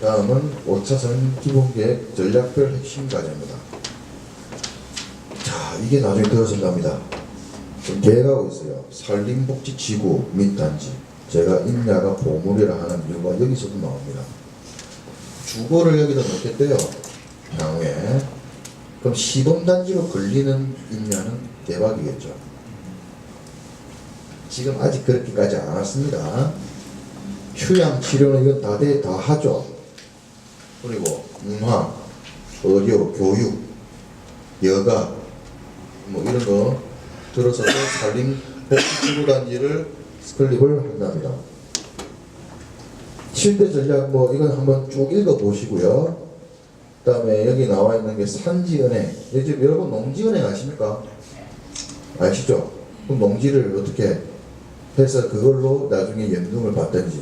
다음은 5차선 기본계획 전략별 핵심 과제입니다. 자, 이게 나중에 들어선답니다. 지금 계획하고 있어요. 산림복지지구 및 단지. 제가 임야가 보물이라 하는 이유가 여기서도 나옵니다. 주거를 여기다 넣겠대요. 향후에. 그럼 시범단지로 걸리는 임야는 대박이겠죠. 지금 아직 그렇게까지 안 왔습니다. 휴양, 치료는 이건 다 하죠. 그리고 문화, 의료, 교육, 여가 뭐 이런 거 들어서 산림복지지구단지를 클립을 한답니다. 7대 전략 뭐 이건 한번 쭉 읽어 보시고요. 그 다음에 여기 나와 있는 게 산지은행. 요즘 여러분 농지은행 아십니까? 아시죠? 그럼 농지를 어떻게 해서 그걸로 나중에 연금을 받든지,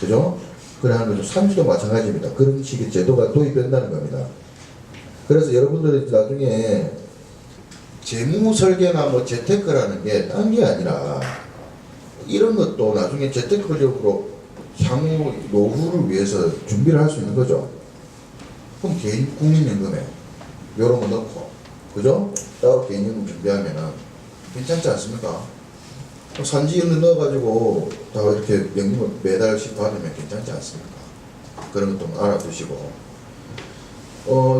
그죠? 그래 하는 거죠. 산지도 마찬가지입니다. 그런 식의 제도가 도입된다는 겁니다. 그래서 여러분들이 나중에 재무 설계나 뭐 재테크라는 게 딴 게 아니라 이런 것도 나중에 재테크적으로 향후 노후를 위해서 준비를 할 수 있는 거죠. 그럼 개인 국민연금에 이런 거 넣고, 그죠? 따로 개인연금 준비하면은 괜찮지 않습니까? 산지연금 넣어가지고 다 이렇게 연금을 매달씩 받으면 괜찮지 않습니까? 그런 것도 알아두시고.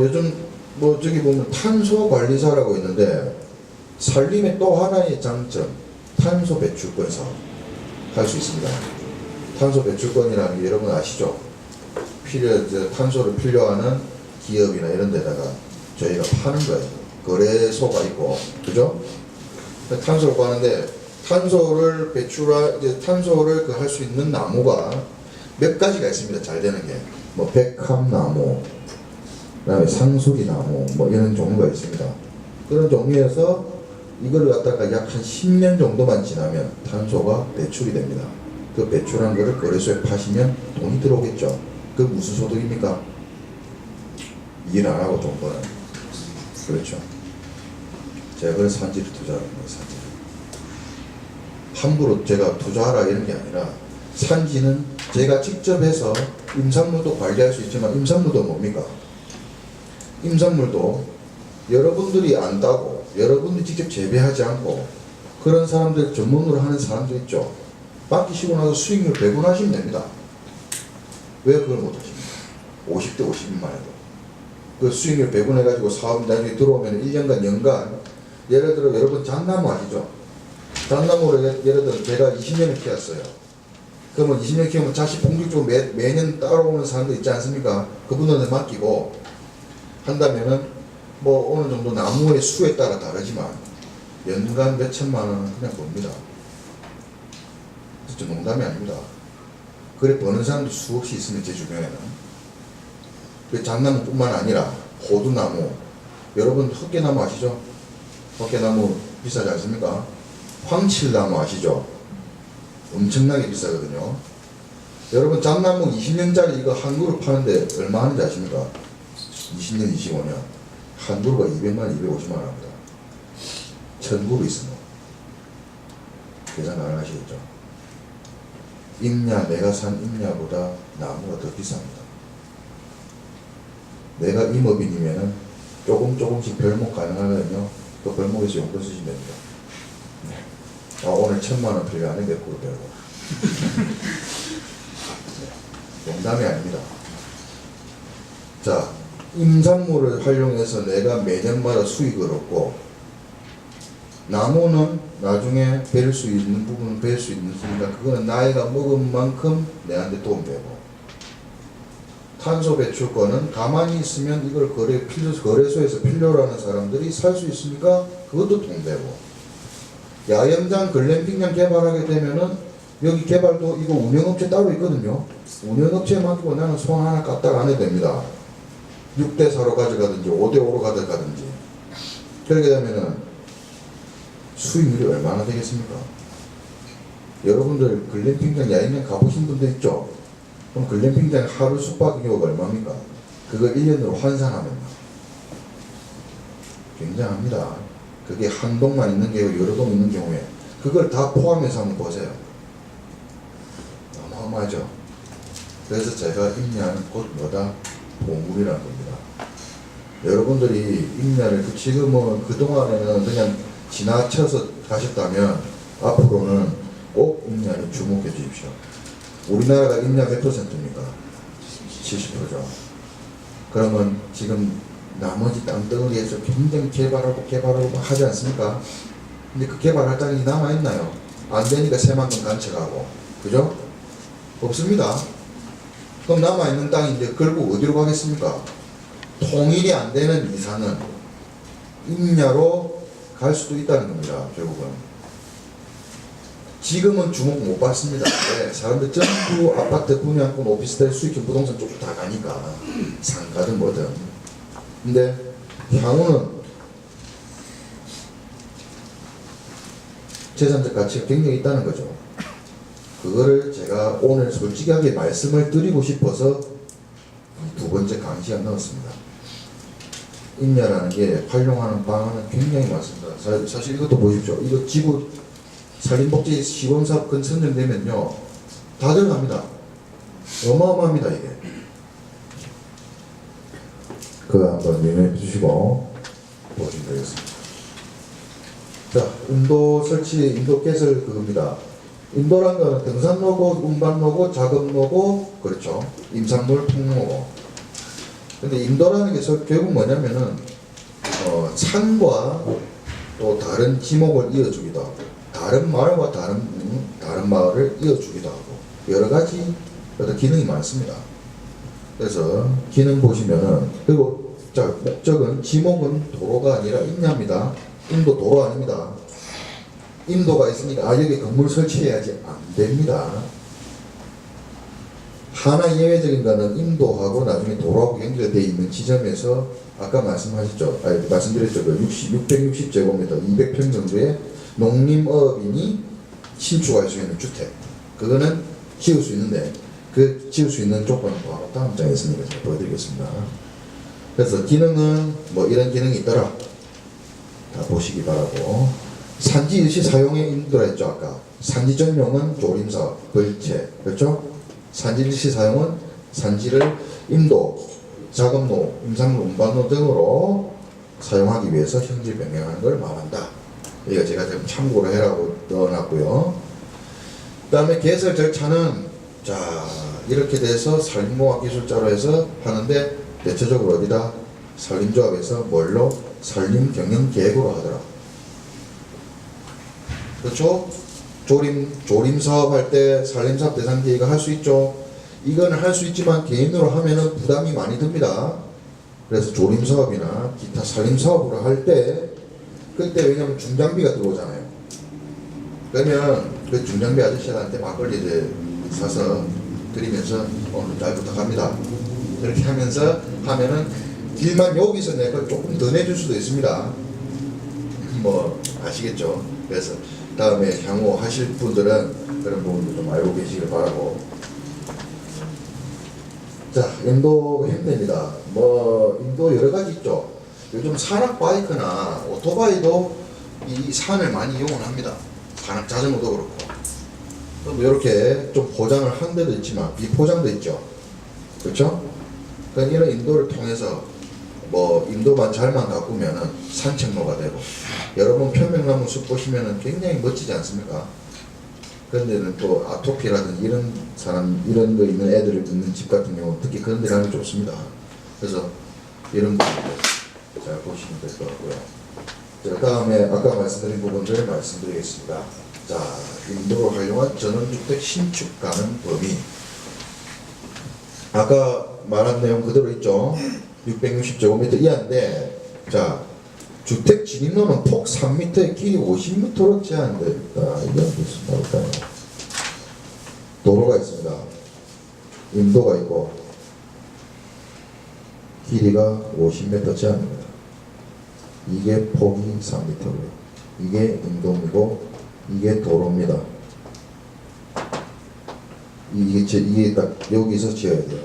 요즘 뭐 저기 보면 탄소관리사라고 있는데, 산림의 또 하나의 장점, 탄소 배출권 사업 할 수 있습니다. 탄소 배출권이라는 게 여러분 아시죠? 탄소를 필요하는 기업이나 이런 데다가 저희가 파는 거예요. 거래소가 있고, 그죠? 탄소를 파는데, 탄소를 탄소를 할 수 있는 나무가 몇 가지가 있습니다. 잘 되는 게. 뭐, 백합나무, 그 다음에 상수리나무, 뭐, 이런 종류가 있습니다. 그런 종류에서 이걸 갖다가 약 한 10년 정도만 지나면 탄소가 배출이 됩니다. 그 배출한 거를 거래소에 파시면 돈이 들어오겠죠. 그 무슨 소득입니까? 일 안 하고 돈 버는. 그렇죠. 제가 그래서 산지를 투자하는 거예요. 산지를. 함부로 제가 투자하라 이런 게 아니라, 산지는 제가 직접 해서 임산물도 관리할 수 있지만, 임산물도 뭡니까? 임산물도 여러분들이 안 따고 여러분들이 직접 재배하지 않고 그런 사람들 전문으로 하는 사람들 있죠. 맡기시고 나서 수익률 배분하시면 됩니다. 왜 그걸 못하십니까? 50대 50인만 해도 그 수익률 배분해가지고 사업 나중에 들어오면 1년간 연간, 예를 들어 여러분 잣나무 아시죠? 잣나무를 예를 들어 제가 20년을 키웠어요. 그러면 20년 키우면 자식 공격적으로 매년 따라오는 사람들 있지 않습니까? 그분들한테 맡기고 한다면은 뭐 어느 정도 나무의 수에 따라 다르지만 연간 몇 천만 원은 그냥 봅니다. 진짜 농담이 아닙니다. 그래 버는 사람도 수없이 있으면 제 주변에는. 그 잣나무뿐만 아니라 호두나무, 여러분 헛개나무 아시죠? 헛개나무 비싸지 않습니까? 황칠나무 아시죠? 엄청나게 비싸거든요. 여러분 잣나무 20년짜리 이거 한 그루 파는데 얼마 하는지 아십니까? 20년, 25년. 한 그루가 200만 원, 250만 원 합니다. 1000그루 있으면. 계산 가능하시겠죠? 임야, 내가 산 임야보다 나무가 더 비쌉니다. 내가 임업인이면은 조금씩 별목 가능하거든요. 그 별목에서 용돈 쓰시면 됩니다. 네. 오늘 1000만 원 필요하네, 몇 그루 배우고. 네. 농담이 아닙니다. 자, 임산물을 활용해서 내가 매년마다 수익을 얻고, 나무는 나중에 벨 수 있는 부분은 벨 수 있으니까 그거는 나이가 먹은 만큼 내한테 도움되고, 탄소 배출권은 가만히 있으면 이걸 거래소에서 필요로 하는 사람들이 살 수 있으니까 그것도 도움되고, 야영장, 글램핑장 개발하게 되면은 여기 개발도 이거 운영업체 따로 있거든요. 운영업체에 맡기고 나는 손 하나 까딱 안 해도 됩니다. 6대 4로 가져가든지 5대 5로 가져가든지. 그렇게 되면은 수익률이 얼마나 되겠습니까? 여러분들 글램핑장, 야영장 가보신 분들 있죠? 그럼 글램핑장 하루 숙박 경우가 얼마입니까? 그걸 1년으로 환산하면 굉장합니다. 그게 한 동만 있는 게 여러 동 있는 경우에 그걸 다 포함해서 한번 보세요. 어마어마하죠. 그래서 제가 임야는 곧 뭐다? 보물이라는 겁니다. 여러분들이 임야를 지금은 그동안에는 그냥 지나쳐서 가셨다면 앞으로는 꼭 임야를 주목해 주십시오. 우리나라가 임야 몇 %입니까? 70%죠. 그러면 지금 나머지 땅덩어리에서 굉장히 개발하고 하지 않습니까? 근데 그 개발할 땅이 남아있나요? 안 되니까 새만금 간척하고. 그죠? 없습니다. 그럼 남아있는 땅인데 결국 어디로 가겠습니까? 통일이 안 되는 이상은 임야로 갈 수도 있다는 겁니다. 결국은. 지금은 주목 못 받습니다. 네, 사람들 전부 아파트, 분양권, 오피스텔, 수익형 부동산 쪽으로 다 가니까 상가든 뭐든. 근데 향후는 재산적 가치가 굉장히 있다는 거죠. 그거를 제가 오늘 솔직하게 말씀을 드리고 싶어서 두 번째 강의 시간 넣었습니다. 임야라는 게 활용하는 방안은 굉장히 많습니다. 사실 이것도 보십시오. 이거 지구 산림복지 시범사업 근 선정되면요 다 들어갑니다. 어마어마합니다 이게. 그거 한번 유념해 주시고 보시면 되겠습니다. 자, 인도 설치, 인도 개설 그겁니다. 인도란 거는 등산로고, 운반로고, 작업로고, 그렇죠. 임산물 통로고. 근데 인도라는 게 결국 뭐냐면은 산과 또 다른 지목을 이어주기도 하고, 다른 마을과 다른 마을을 이어주기도 하고, 여러 가지 어떤 기능이 많습니다. 그래서 기능 보시면은, 그리고 자, 목적은 지목은 도로가 아니라 임야입니다. 임도 도로 아닙니다. 임도가 있으니까 여기 건물 설치해야지 안 됩니다. 하나 예외적인 거는 임도하고 나중에 도로하고 연결되어 있는 지점에서 아까 말씀드렸죠. 그 660제곱미터 200평 정도의 농림어업인이 신축할 수 있는 주택. 그거는 지을 수 있는데 그 지을 수 있는 조건은 바로 다음 장에 있으니까 제가 보여드리겠습니다. 그래서 기능은 뭐 이런 기능이 있더라. 다 보시기 바라고. 산지 일시 사용에 인도라 했죠. 아까 산지 전용은 조림사업, 벌채, 그렇죠? 산지 일시 사용은 산지를 임도, 작업로, 임산물 운반로 등으로 사용하기 위해서 형질 변경하는 걸 말한다. 이거 제가 좀 참고로 해라고 넣어놨고요. 그 다음에 개설 절차는 자 이렇게 돼서 산림공학 기술자로 해서 하는데 대체적으로 어디다? 산림조합에서 뭘로? 산림경영계획으로 하더라. 그렇죠? 조림 사업 할 때 산림사업 대상 계획을 할 수 있죠. 이거는 할 수 있지만 개인으로 하면은 부담이 많이 듭니다. 그래서 조림 사업이나 기타 산림 사업으로 할 때 그때 왜냐면 중장비가 들어오잖아요. 그러면 그 중장비 아저씨한테 막걸리 이제 사서 드리면서 오늘 잘 부탁합니다. 그렇게 하면서 하면은 길만 여기서 내가 조금 더 내줄 수도 있습니다. 뭐 아시겠죠? 그래서 다음에 향후 하실 분들은 그런 부분도 좀 알고 계시길 바라고. 자, 인도 힘듭니다. 뭐 인도 여러 가지 있죠. 요즘 산악 바이크나 오토바이도 이 산을 많이 이용을 합니다. 산악 자전거도 그렇고. 또 이렇게 좀 포장을 한 데도 있지만 비포장도 있죠. 그렇죠? 그러니까 이런 인도를 통해서 뭐 인도만 잘만 가꾸면은 산책로가 되고, 여러분 편백나무 숲 보시면은 굉장히 멋지지 않습니까? 그런데는 또 아토피라든지 이런 사람 이런 거 있는 애들을 있는 집 같은 경우 특히 그런 데 가면 좋습니다. 그래서 이런 부분들 잘 보시면 될 것 같고요. 자, 다음에 아까 말씀드린 부분들 말씀드리겠습니다. 자, 인도로 활용한 전원주택 신축 가능 범위. 아까 말한 내용 그대로 있죠. 660제곱미터 이하인데, 자, 주택 진입로는 폭 3m에 길이 50m로 제한되어 있다. 이게 무슨 말일까요? 도로가 있습니다. 인도가 있고 길이가 50m 제한입니다. 이게 폭이 3m고요. 이게 인도이고 이게 도로입니다. 이게 딱 여기서 지어야 돼요.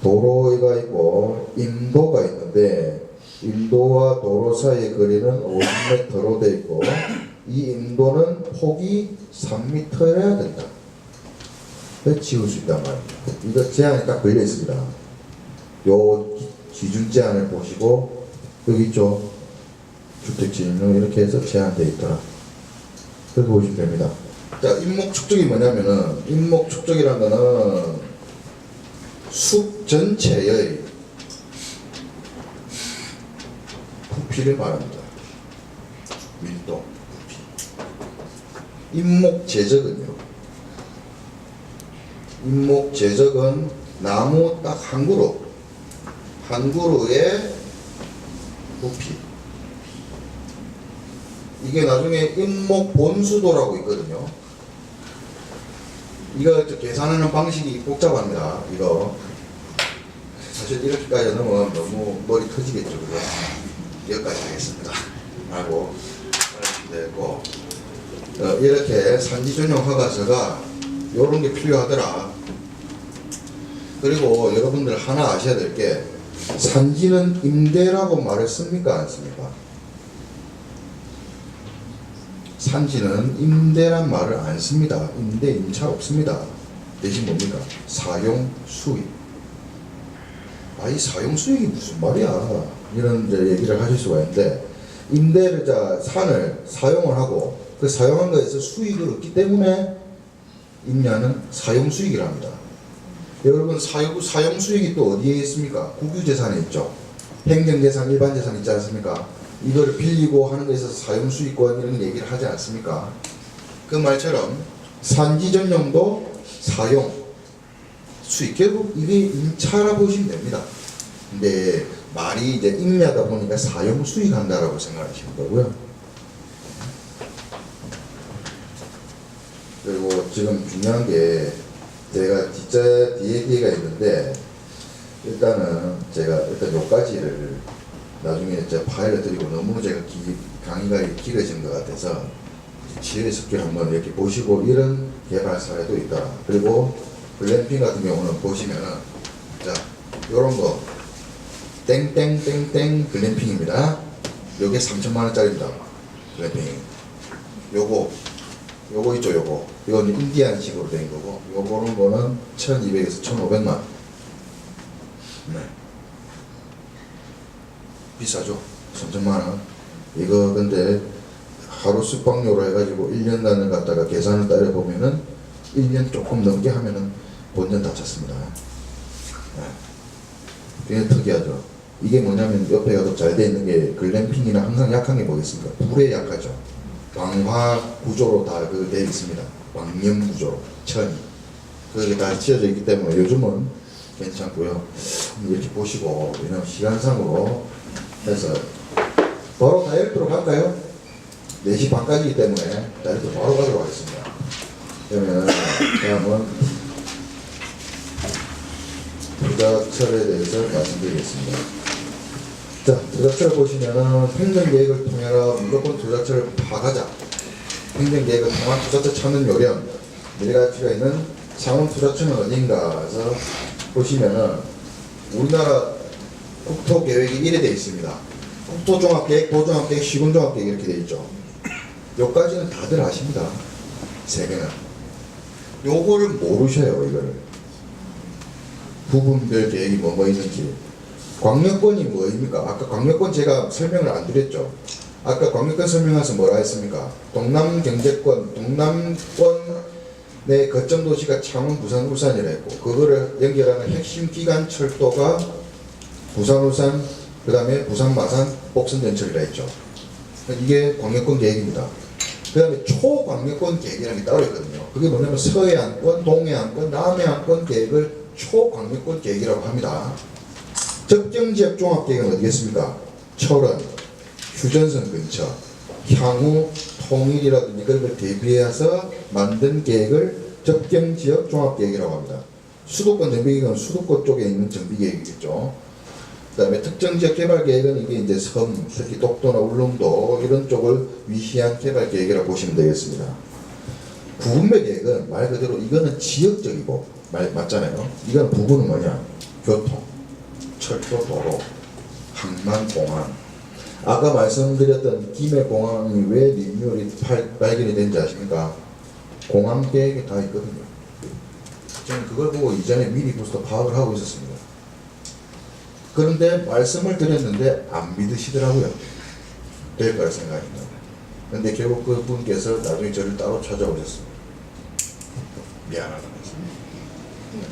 도로가 있고 인도가 있는데 인도와 도로 사이의 거리는 50m로 되어 있고 이 인도는 폭이 3m여야 된다. 지을 수 있단 말입니다. 이거 제한이 딱 걸려 있습니다. 요 기준 제한을 보시고 여기 있죠. 주택지는 이렇게 해서 제한되어 있더라. 그렇게 보시면 됩니다. 자, 임목축적이 뭐냐면은 임목축적이라는 거는 숲 전체의 부피를 말합니다. 밀도, 부피. 임목제적은요. 임목제적은 나무 딱 한 그루의 부피. 이게 나중에 임목본수도라고 있거든요. 이거 계산하는 방식이 복잡합니다. 이거 사실 이렇게까지 넘어가면 너무 머리 터지겠죠. 그죠? 여기까지 하겠습니다. 하고 되고 이렇게 산지전용 허가서가 이런 게 필요하더라. 그리고 여러분들 하나 아셔야 될 게 산지는 임대라고 말을 씁니까? 안 씁니까? 산지는 임대란 말을 안 씁니다. 임대, 임차 없습니다. 대신 뭡니까? 사용, 수익. 이 사용 수익이 무슨 말이야? 이런 이제 얘기를 하실 수가 있는데, 임대를 산을 사용을 하고 그 사용한 거에서 수익을 얻기 때문에 임야는 사용 수익이라 합니다. 여러분 사용 수익이 또 어디에 있습니까? 국유재산에 있죠. 행정재산, 일반재산 있지 않습니까? 이거를 빌리고 하는 거에 있어서 사용수익권 이런 얘기를 하지 않습니까? 그 말처럼 산지전용도 사용 수익, 결국 이게 임차라 보시면 됩니다. 근데 말이 이제 임야다 보니까 사용 수익 한다라고 생각하시면 되고요. 그리고 지금 중요한 게 제가 뒤에가 있는데 일단은 제가 일단 요까지를 나중에 제가 파일을 드리고 너무 제가 강의가 길어진 것 같아서 지혜 습기를 한번 이렇게 보시고 이런 개발 사례도 있다. 그리고 글램핑 같은 경우는 보시면은 자 요런 거 땡땡땡땡 글램핑입니다. 요게 3,000만원짜리입니다. 글램핑. 요거 있죠. 이건 인디안식으로 된 거고 요거는 거는 1,200에서 1,500만. 네. 비싸죠. 3,000만원. 이거 근데 하루 숙박료로 해가지고 1년간을 갖다가 계산을 따려보면은 1년 조금 넘게 하면은 본전 다 찼습니다. 네. 되게 특이하죠. 이게 뭐냐면 옆에 가도 잘 돼 있는 게 글램핑이나 항상 약한 게 뭐겠습니까? 불에 약하죠. 방화 구조로 다 되어 있습니다. 왕년 구조로 천이 그게 다 지어져 있기 때문에 요즘은 괜찮고요. 이렇게 보시고 왜냐면 시간상으로 해서 바로 다이렉트로 갈까요? 4시 반까지이기 때문에 다이렉트 바로 가도록 하겠습니다. 그러면 다음은 부자철에 대해서 말씀드리겠습니다. 자, 부자철 보시면은 행정계획을 통해라 무조건 부자철을 파가자. 행정계획을 통한 부자철 찾는 요령 4가지가 있는 창원부자철은 어딘가에서 보시면은 우리나라 국토계획이 이래 되어 있습니다. 국토종합계획, 도종합계획, 시군종합계획 이렇게 되어 있죠. 요까지는 다들 아십니다. 3개는. 요거를 모르셔요. 이거를. 부분별 계획이 뭐 있는지. 광역권이 뭐입니까? 아까 광역권 제가 설명을 안 드렸죠. 아까 광역권 설명해서 뭐라 했습니까? 동남경제권, 동남권의 거점 도시가 창원, 부산, 울산이라 했고 그거를 연결하는 핵심 기간 철도가 부산, 울산, 그 다음에 부산, 마산, 옥선전철이라 했죠. 이게 광역권 계획입니다. 그 다음에 초광역권 계획이라는 게 따로 있거든요. 그게 뭐냐면 서해안권, 동해안권, 남해안권 계획을 초광역권 계획이라고 합니다. 적정지역 종합계획은 어디겠습니까? 철원, 휴전선 근처, 향후 통일이라든지 그런 걸 대비해서 만든 계획을 적정지역 종합계획이라고 합니다. 수도권 정비계획은 수도권 쪽에 있는 정비계획이겠죠. 그 다음에 특정지역 개발계획은 이게 이제 섬, 특히 독도나 울릉도 이런 쪽을 위시한 개발계획이라고 보시면 되겠습니다. 부분별 계획은 말 그대로 이거는 지역적이고 맞잖아요. 이건 부분은 뭐냐? 교통, 철도, 도로, 항만, 공항. 아까 말씀드렸던 김해공항이 왜 리뉴얼이 발견이 된지 아십니까? 공항 계획이 다 있거든요. 저는 그걸 보고 이전에 미리 벌써 파악을 하고 있었습니다. 그런데 말씀을 드렸는데 안 믿으시더라고요. 될 거라 생각합니다. 근데 결국 그 분께서 나중에 저를 따로 찾아오셨습니다. 미안하다고 했습니다.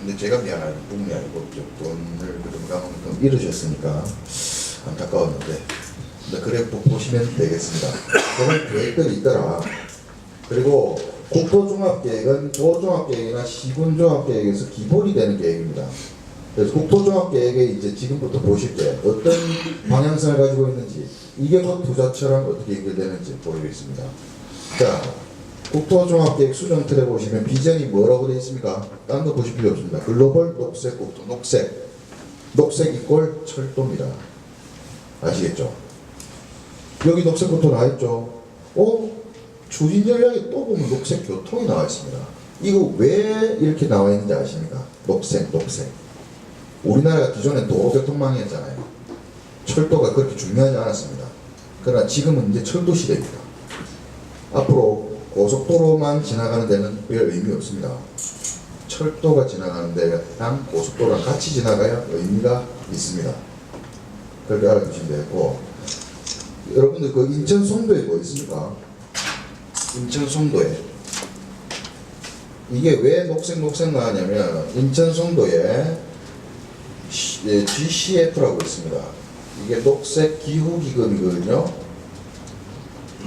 근데 제가 미안할 뿐이 아니고 돈을 그만큼 잃으셨으니까 안타까웠는데, 근데 그래 보시면 되겠습니다. 그런 계획들이 있더라. 그리고 국토종합계획은 도종합계획이나 시군종합계획에서 기본이 되는 계획입니다. 그래서 국토종합계획에 이제 지금부터 보실 때 어떤 방향성을 가지고 있는지, 이게 곧 투자처랑 어떻게 연결되는지 보이겠습니다. 자, 국토종합계획 수정 틀에 보시면 비전이 뭐라고 되어 있습니까? 딴 거 보실 필요 없습니다. 글로벌 녹색 국토, 녹색. 녹색 이꼴 철도입니다. 아시겠죠? 여기 녹색 국토 나와 있죠? 추진 전략에 또 보면 녹색 교통이 나와 있습니다. 이거 왜 이렇게 나와 있는지 아십니까? 녹색. 우리나라가 기존엔 도로교통망이었잖아요. 철도가 그렇게 중요하지 않았습니다. 그러나 지금은 이제 철도 시대입니다. 앞으로 고속도로만 지나가는 데는 별 의미 없습니다. 철도가 지나가는 데랑 고속도로랑 같이 지나가야 의미가 있습니다. 그렇게 알아두시면 되고, 여러분들 그 인천 송도에 뭐 있습니까? 인천 송도에 이게 왜 녹색 나왔냐면, 인천 송도에 GCF라고 있습니다. 이게 녹색 기후 기금이거든요.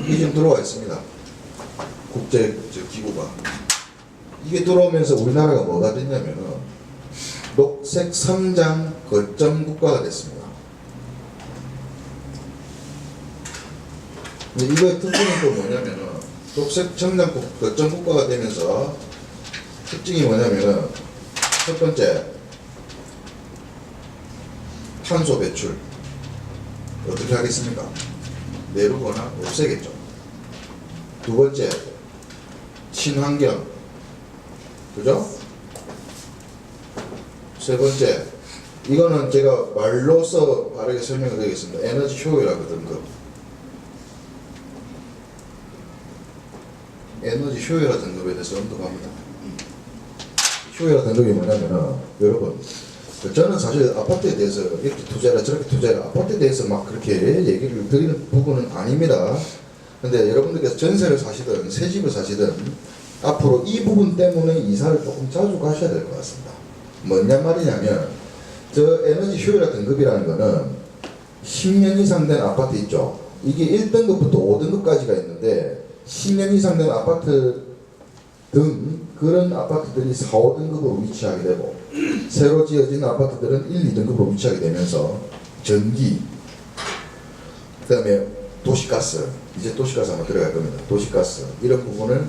이게 지금 들어와 있습니다. 국제 기구가. 이게 들어오면서 우리나라가 뭐가 됐냐면은 녹색 성장 거점 국가가 됐습니다. 근데 이거의 특징은 또 뭐냐면은, 녹색 성장 거점 국가가 되면서 특징이 뭐냐면은, 첫 번째, 탄소 배출 어떻게 하겠습니까? 내루거나 없애겠죠. 두 번째, 친환경, 그죠? 세 번째, 이거는 제가 말로써 바르게 설명을 드리겠습니다. 에너지 효율화 등급. 에너지 효율화 등급에 대해서 언급합니다. 효율화 등급이 뭐냐면은, 여러분, 저는 사실 아파트에 대해서 이렇게 투자해라 저렇게 투자해라, 아파트에 대해서 막 그렇게 얘기를 드리는 부분은 아닙니다. 근데 여러분들께서 전세를 사시든 새 집을 사시든 앞으로 이 부분 때문에 이사를 조금 자주 가셔야 될 것 같습니다. 뭐냐 말이냐면, 저 에너지 효율화 등급이라는 거는 10년 이상 된 아파트 있죠. 이게 1등급부터 5등급까지가 있는데, 10년 이상 된 아파트 등 그런 아파트들이 4, 5등급으로 위치하게 되고, 새로 지어진 아파트들은 1, 2등급으로 위치하게 되면서 전기, 그 다음에 도시가스, 이제 도시가스 한번 들어갈 겁니다. 도시가스 이런 부분을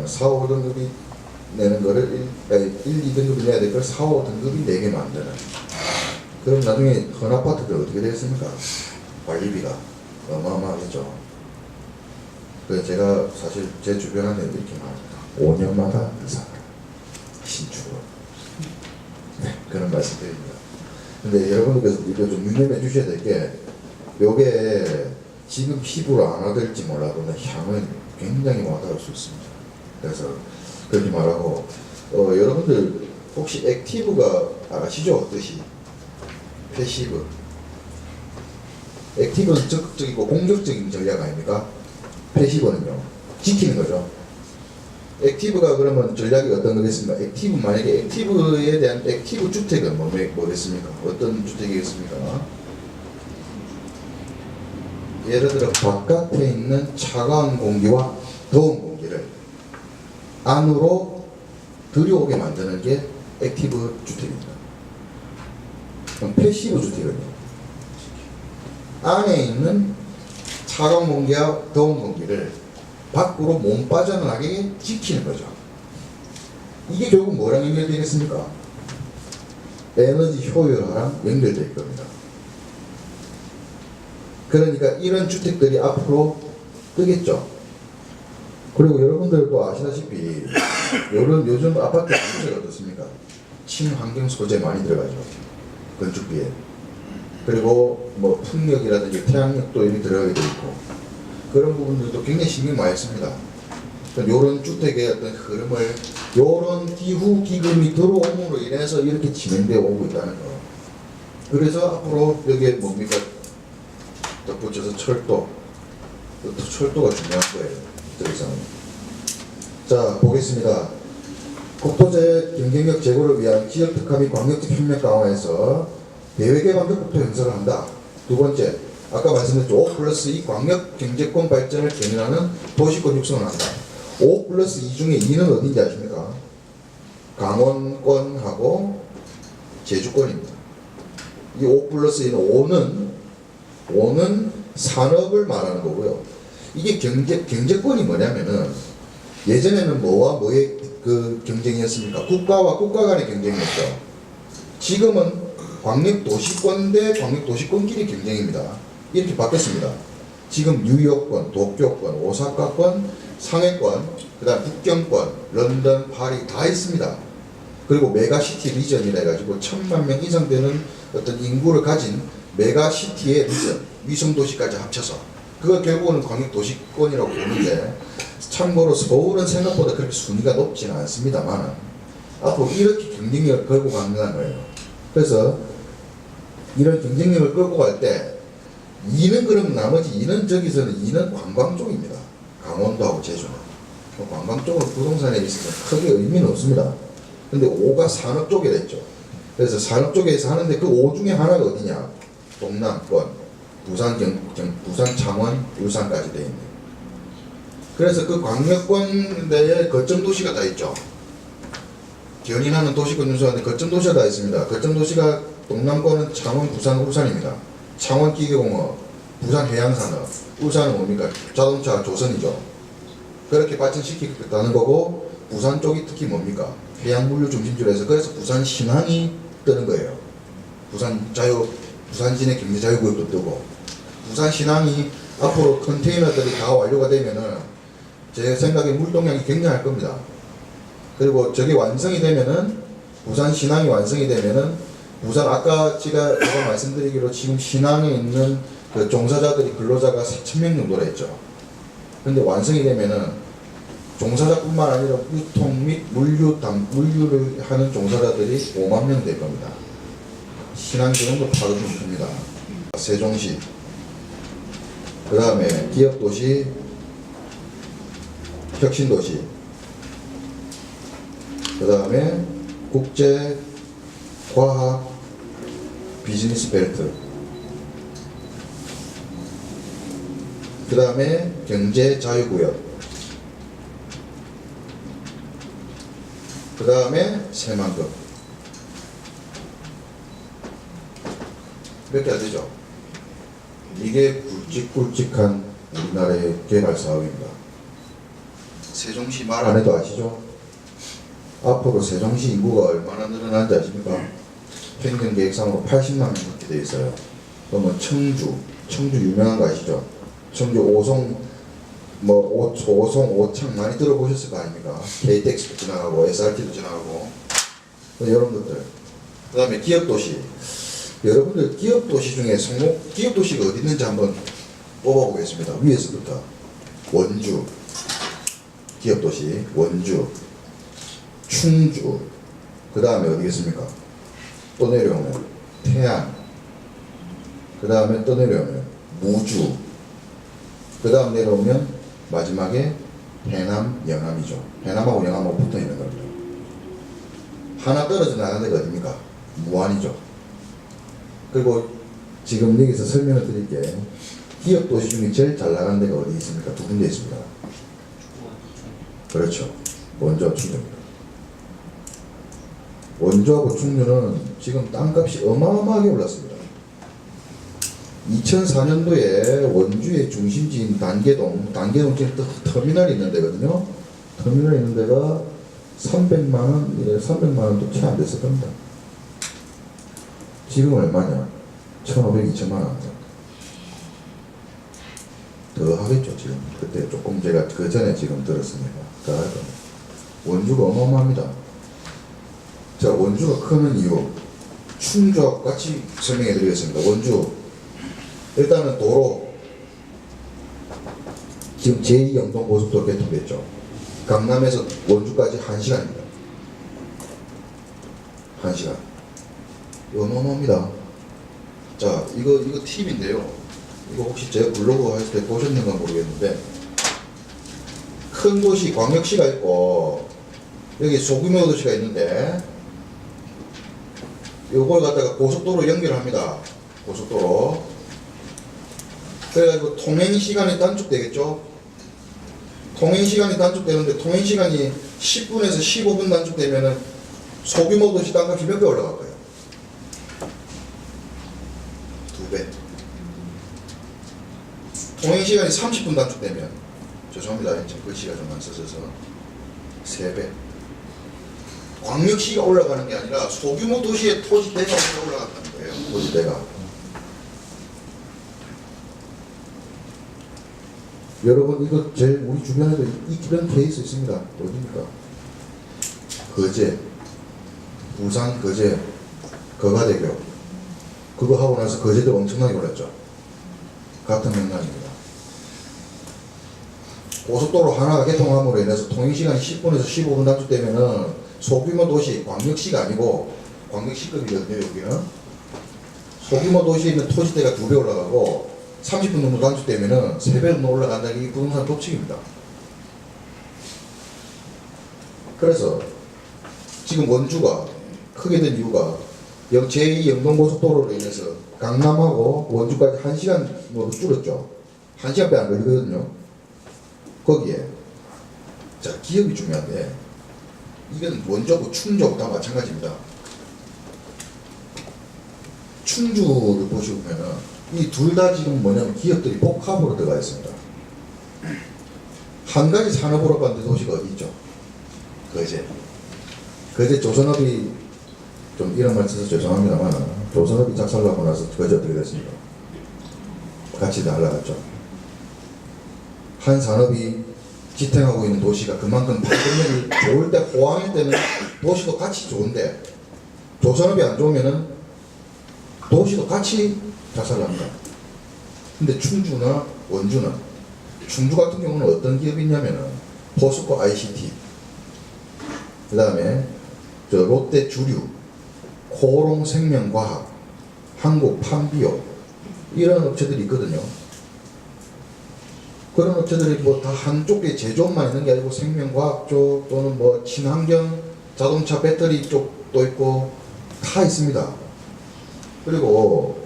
4, 5등급이 내는 거를 1, 2등급이 내야 될 걸 4, 5등급이 내게 만드는. 그럼 나중에 헌 아파트들 어떻게 되겠습니까? 관리비가 어마어마하겠죠. 그래서 제가 사실 제 주변 안에 이렇게 말합니다. 5년마다 이사를, 신축으로. 네, 그런 말씀 드립니다. 근데 여러분들께서 이거 좀 유념해 주셔야 될 게, 요게 지금 피부로 안 와될지 몰라도 향은 굉장히 와닿을 수 있습니다. 그래서 그렇게 말하고, 여러분들 혹시 액티브가 아시죠? 뜻이 패시브. 액티브는 적극적이고 공격적인 전략 아닙니까? 패시브는요, 지키는 거죠. 액티브가 그러면 전략이 어떤 거겠습니까? 액티브, 만약에 액티브에 대한 액티브 주택은 뭐겠습니까? 어떤 주택이겠습니까? 예를 들어 바깥에 있는 차가운 공기와 더운 공기를 안으로 들여오게 만드는 게 액티브 주택입니다. 그럼 패시브 주택은요, 안에 있는 차가운 공기와 더운 공기를 밖으로 몸 빠져나가게 지키는 거죠. 이게 결국 뭐랑 연결되겠습니까? 에너지 효율화랑 연결될 겁니다. 그러니까 이런 주택들이 앞으로 뜨겠죠. 그리고 여러분들도 아시다시피 요즘 아파트 소재가 어떻습니까? 친환경 소재 많이 들어가죠. 건축비에. 그리고 뭐 풍력이라든지 태양력도 이미 들어가게 돼 있고, 그런 부분들도 굉장히 신경 많이 씁니다. 이런 주택의 어떤 흐름을 이런 기후 기금이 들어옴으로 인해서 이렇게 진행되어 오고 있다는 거. 그래서 앞으로 여기에 뭡니까? 덧붙여서 철도. 철도가 중요한 거예요. 더 이상은. 자, 보겠습니다. 국토재 경쟁력 제고를 위한 지역 특화 및 광역적 협력 강화에서 대외개방적국토 형성을 한다. 두 번째, 아까 말씀드렸죠. 5+2 광역 경제권 발전을 견인하는 도시권 육성을 한다. 5+2 중에 2는 어딘지 아십니까? 강원권하고 제주권입니다. 이 5+2는 5는 산업을 말하는 거고요. 이게 경제권이 뭐냐면은 예전에는 뭐와 뭐의 그 경쟁이었습니까? 국가와 국가 간의 경쟁이었죠. 지금은 광역도시권 대 광역도시권끼리 경쟁입니다. 이렇게 바뀌었습니다. 지금 뉴욕권, 도쿄권, 오사카권, 상해권, 그 다음 북경권, 런던, 파리 다 있습니다. 그리고 메가시티 리전이라 해가지고 1000만 명 이상 되는 어떤 인구를 가진 메가시티의 리전, 위성도시까지 합쳐서 그거 결국은 광역도시권이라고 보는데, 참고로 서울은 생각보다 그렇게 순위가 높지는 않습니다만 앞으로 이렇게 경쟁력을 끌고 간다는 거예요. 그래서 이런 경쟁력을 끌고 갈 때 2는 그럼 나머지 2는 저기서는 2는 관광 쪽입니다. 강원도하고 제주는. 관광 쪽은 부동산에 있어서 크게 의미는 없습니다. 근데 5가 산업 쪽이랬죠. 그래서 산업 쪽에서 하는데 그 5 중에 하나가 어디냐? 동남권, 부산, 부산, 창원, 울산까지 돼 있는. 그래서 그 광역권 내에 거점 도시가 다 있죠. 견인하는 도시권 유수하는데 거점 도시가 다 있습니다. 거점 도시가 동남권은 창원, 부산, 울산입니다. 창원 기계공업, 부산 해양산업, 울산은 뭡니까? 자동차 조선이죠. 그렇게 발전시키겠다는 거고, 부산 쪽이 특히 뭡니까? 해양물류 중심지로 해서 그래서 부산 신항이 뜨는 거예요. 부산진의 경제자유구역도 뜨고, 부산 신항이 앞으로 컨테이너들이 다 완료가 되면은 제 생각에 물동량이 굉장할 겁니다. 그리고 저게 완성이 되면은, 부산 신항이 완성이 되면은 부산 아까 제가 말씀드리기로 지금 신항에 있는 그 종사자들이 근로자가 4,000명 정도라 했죠. 근데 완성이 되면은 종사자뿐만 아니라 유통 및 물류를 하는 종사자들이 5만 명 될 겁니다. 신항 기능도 파급이 큽니다. 세종시, 그 다음에 기업도시, 혁신도시, 그 다음에 국제 과학 비즈니스 벨트, 그 다음에 경제 자유구역, 그 다음에 새만금. 몇 개 안 되죠? 이게 굵직굵직한 우리나라의 개발 사업입니다. 세종시 말 안 해도 아시죠? 앞으로 세종시 인구가 얼마나 늘어나는지 아십니까? 평균 계획상으로 80만 명 그렇게 되어 있어요. 그러면 청주 유명한 거 아시죠? 청주 오송, 오창 많이 들어보셨을 거 아닙니까? KTX도 지나가고 SRT도 지나가고 이런 것들. 그 다음에 기업도시. 여러분들 기업도시 중에 기업도시가 어디 있는지 한번 뽑아보겠습니다. 위에서부터. 원주 기업도시, 원주, 충주, 그 다음에 어디겠습니까? 또 내려오면 태안, 그 다음에 또 내려오면 무주, 그 다음 내려오면 마지막에 해남, 영암이죠. 해남하고 영암하고 붙어있는 겁니다. 하나 떨어져 나가는 데가 어딥니까? 무안이죠. 그리고 지금 여기서 설명을 드릴게. 기업 도시 중에 제일 잘 나가는 데가 어디 있습니까? 두 군데 있습니다. 그렇죠. 원주와 충주입니다. 원주하고 충주는 지금 땅값이 어마어마하게 올랐습니다. 2004년도에 원주의 중심지인 단계동 지금 터미널이 있는 데거든요. 터미널이 있는 데가 300만원도 채 안 됐을 겁니다. 지금 얼마냐? 1,500, 2천만원. 더 하겠죠, 지금. 그때 조금 제가 그 전에 지금 들었으니까. 더 할 겁니다. 원주가 어마어마합니다. 자, 원주가 크는 이유. 충주하고 같이 설명해 드리겠습니다. 원주. 일단은 도로. 지금 제2영동고속도로 개통됐죠. 강남에서 원주까지 1시간입니다. 1시간. 어마어마합니다. 자, 이거 팁인데요. 이거 혹시 제 블로그 할 때 보셨는가 모르겠는데, 큰 도시, 광역시가 있고, 여기 소규모 도시가 있는데, 요걸 갖다가 고속도로 연결합니다. 고속도로. 그래가지고 통행시간이 단축되겠죠? 통행시간이 단축되는데, 통행시간이 10분에서 15분 단축되면은 소규모 도시 땅값이 몇 배 올라갈 거예요? 2배. 통행시간이 30분 단축되면, 죄송합니다. 지금 글씨가 좀 안 써져서 3배. 광역시가 올라가는 게 아니라 소규모 도시의 토지대가 올라간다는 거예요. 토지대가. 여러분, 이거 제일 우리 주변에도 이런 케이스 있습니다. 어디입니까? 거제, 부산 거제, 거가대교. 그거 하고 나서 거제도 엄청나게 올랐죠. 같은 맥락입니다. 고속도로 하나가 개통함으로 인해서 통행시간이 10분에서 15분 단축되면은 소규모 도시, 광역시가 아니고, 광역시급이거든요, 여기는. 소규모 도시에 있는 토지대가 2배 올라가고, 30분 정도 단축되면은 3배 정도 올라간다는 게 부동산 법칙입니다. 그래서 지금 원주가 크게 된 이유가 제2 영동고속도로로 인해서 강남하고 원주까지 1시간으로 줄었죠. 1시간밖에 안 걸리거든요. 거기에 자, 기업이 중요한데 이건 원주하고 충주하고 다 마찬가지입니다. 충주를 보시면은 이 둘 다 지금 뭐냐면 기업들이 복합으로 들어가 있습니다. 한 가지 산업으로 가는 도시가 어디 있죠? 거제 조선업이 좀 이런 말 써서 죄송합니다만 조선업이 작살나고 나서 거제 어떻게 됐습니까? 같이 날아갔죠. 한 산업이 지탱하고 있는 도시가 그만큼 발전력이 좋을 때 호황일 때는 도시도 같이 좋은데 조선업이 안 좋으면은 도시도 같이 작살납니다. 근데 충주나 원주는 충주 같은 경우는 어떤 기업이 있냐면은 포스코 ICT, 그 다음에 롯데 주류, 코롱생명과학, 한국판비오 이런 업체들이 있거든요. 그런 업체들이 뭐 다 한쪽에 제조업만 있는 게 아니고 생명과학 쪽 또는 뭐 친환경 자동차 배터리 쪽도 있고 다 있습니다. 그리고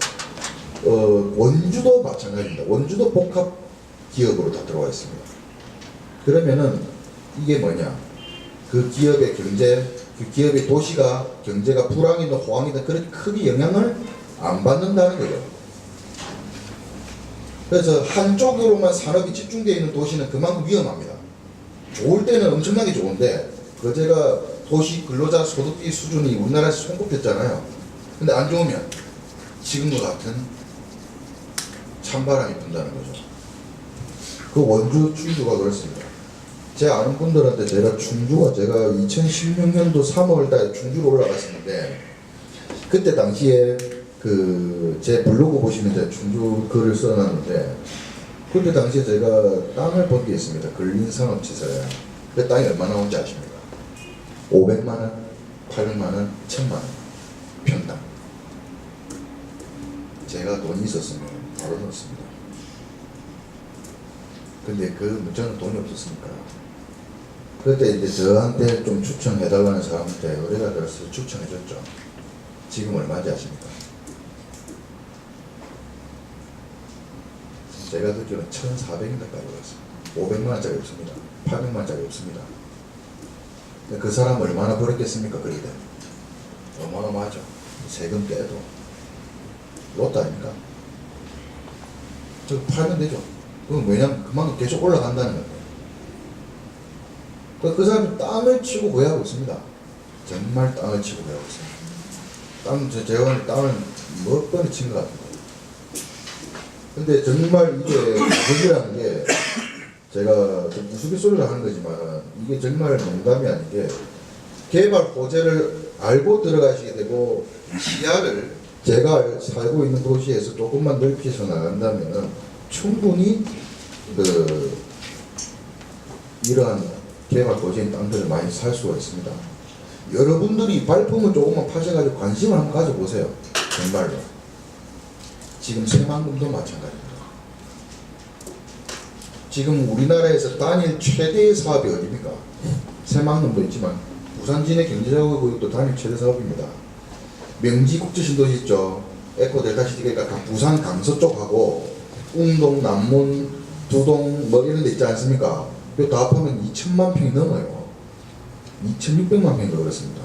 원주도 마찬가지입니다. 원주도 복합 기업으로 다 들어와 있습니다. 그러면은 이게 뭐냐? 그 기업의 경제, 그 기업의 도시가 경제가 불황이든 호황이든 그렇게 크게 영향을 안 받는다는 거예요. 그래서 한쪽으로만 산업이 집중되어 있는 도시는 그만큼 위험합니다. 좋을 때는 엄청나게 좋은데 거제가 도시 근로자 소득비 수준이 우리나라에서 손꼽혔잖아요. 근데 안 좋으면 지금과 같은 찬바람이 분다는 거죠. 그 원주, 충주가 그렇습니다. 제 아는 분들한테 제가 2016년도 3월달에 충주로 올라갔었는데 그때 당시에 제 블로그 보시면 제가 충주 글을 써놨는데 그때 당시에 제가 땅을 본 게 있습니다. 근린산업지사에. 그 땅이 얼마나 나온지 아십니까? 500만원, 800만원, 1000만원 평당. 제가 돈이 있었으면 바로 넣었습니다. 근데 저는 돈이 없었으니까. 그때 이제 저한테 좀 추천해달라는 사람한테 의뢰가 들어서 추천해줬죠. 지금 얼마인지 아십니까? 제가 듣기로는 1,400인가까지 올랐어요. 500만원짜리 없습니다. 800만원짜리 없습니다. 그 사람 얼마나 벌었겠습니까? 그러게 되면. 어마어마하죠. 세금 떼도. 로또 아닙니까? 저 팔면 되죠. 그건 왜냐면 그만큼 계속 올라간다는 거예요. 그 사람이 땅을 치고 구해하고 있습니다. 정말 땅을 치고 구해하고 있습니다. 제가 땅을 몇 번을 친 것 같아요. 근데 정말 이게 가격이라는 게 제가 좀 우스갯소리를 하는 거지만 이게 정말 농담이 아닌 게 개발 호재를 알고 들어가시게 되고 시야를 제가 살고 있는 도시에서 조금만 넓혀서 나간다면 충분히 이러한 개발 거지인 땅들을 많이 살 수가 있습니다. 여러분들이 발품을 조금만 파셔가지고 관심을 한번 가져보세요. 정말로. 지금 새만금도 마찬가지입니다. 지금 우리나라에서 단일 최대의 사업이 어디입니까? 새만금도 있지만 부산진해 경제자유구역도 단일 최대 사업입니다. 명지국제신도시 있죠. 에코델타시티가 부산 강서 쪽하고 웅동, 남문, 두동 뭐 이런 데 있지 않습니까? 이거 다 합하면 2천만 평이 넘어요. 2,600만 평이 그렇습니다.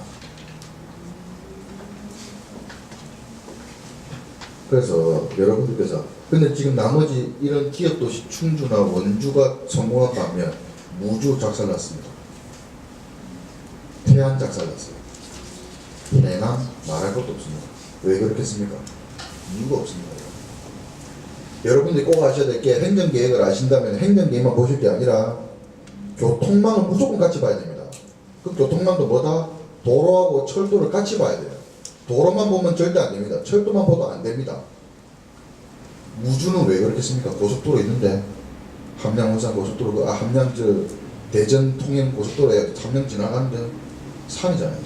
그래서 여러분들께서 근데 지금 나머지 이런 기업도시 충주나 원주가 성공한 반면 무주 작살났습니다. 태안 작살났어요. 해남 말할 것도 없습니다. 왜 그렇겠습니까? 이유가 없습니다. 여러분들이 꼭 아셔야 될 게 행정계획을 아신다면 행정계획만 보실 게 아니라 교통망을 무조건 같이 봐야 됩니다. 그 교통망도 뭐다? 도로하고 철도를 같이 봐야 돼요. 도로만 보면 절대 안 됩니다. 철도만 봐도 안 됩니다. 무주는 왜 그렇겠습니까? 고속도로 있는데 함양 울산 고속도로 함양 대전 통영 고속도로에 함양 지나가는데 산이잖아요.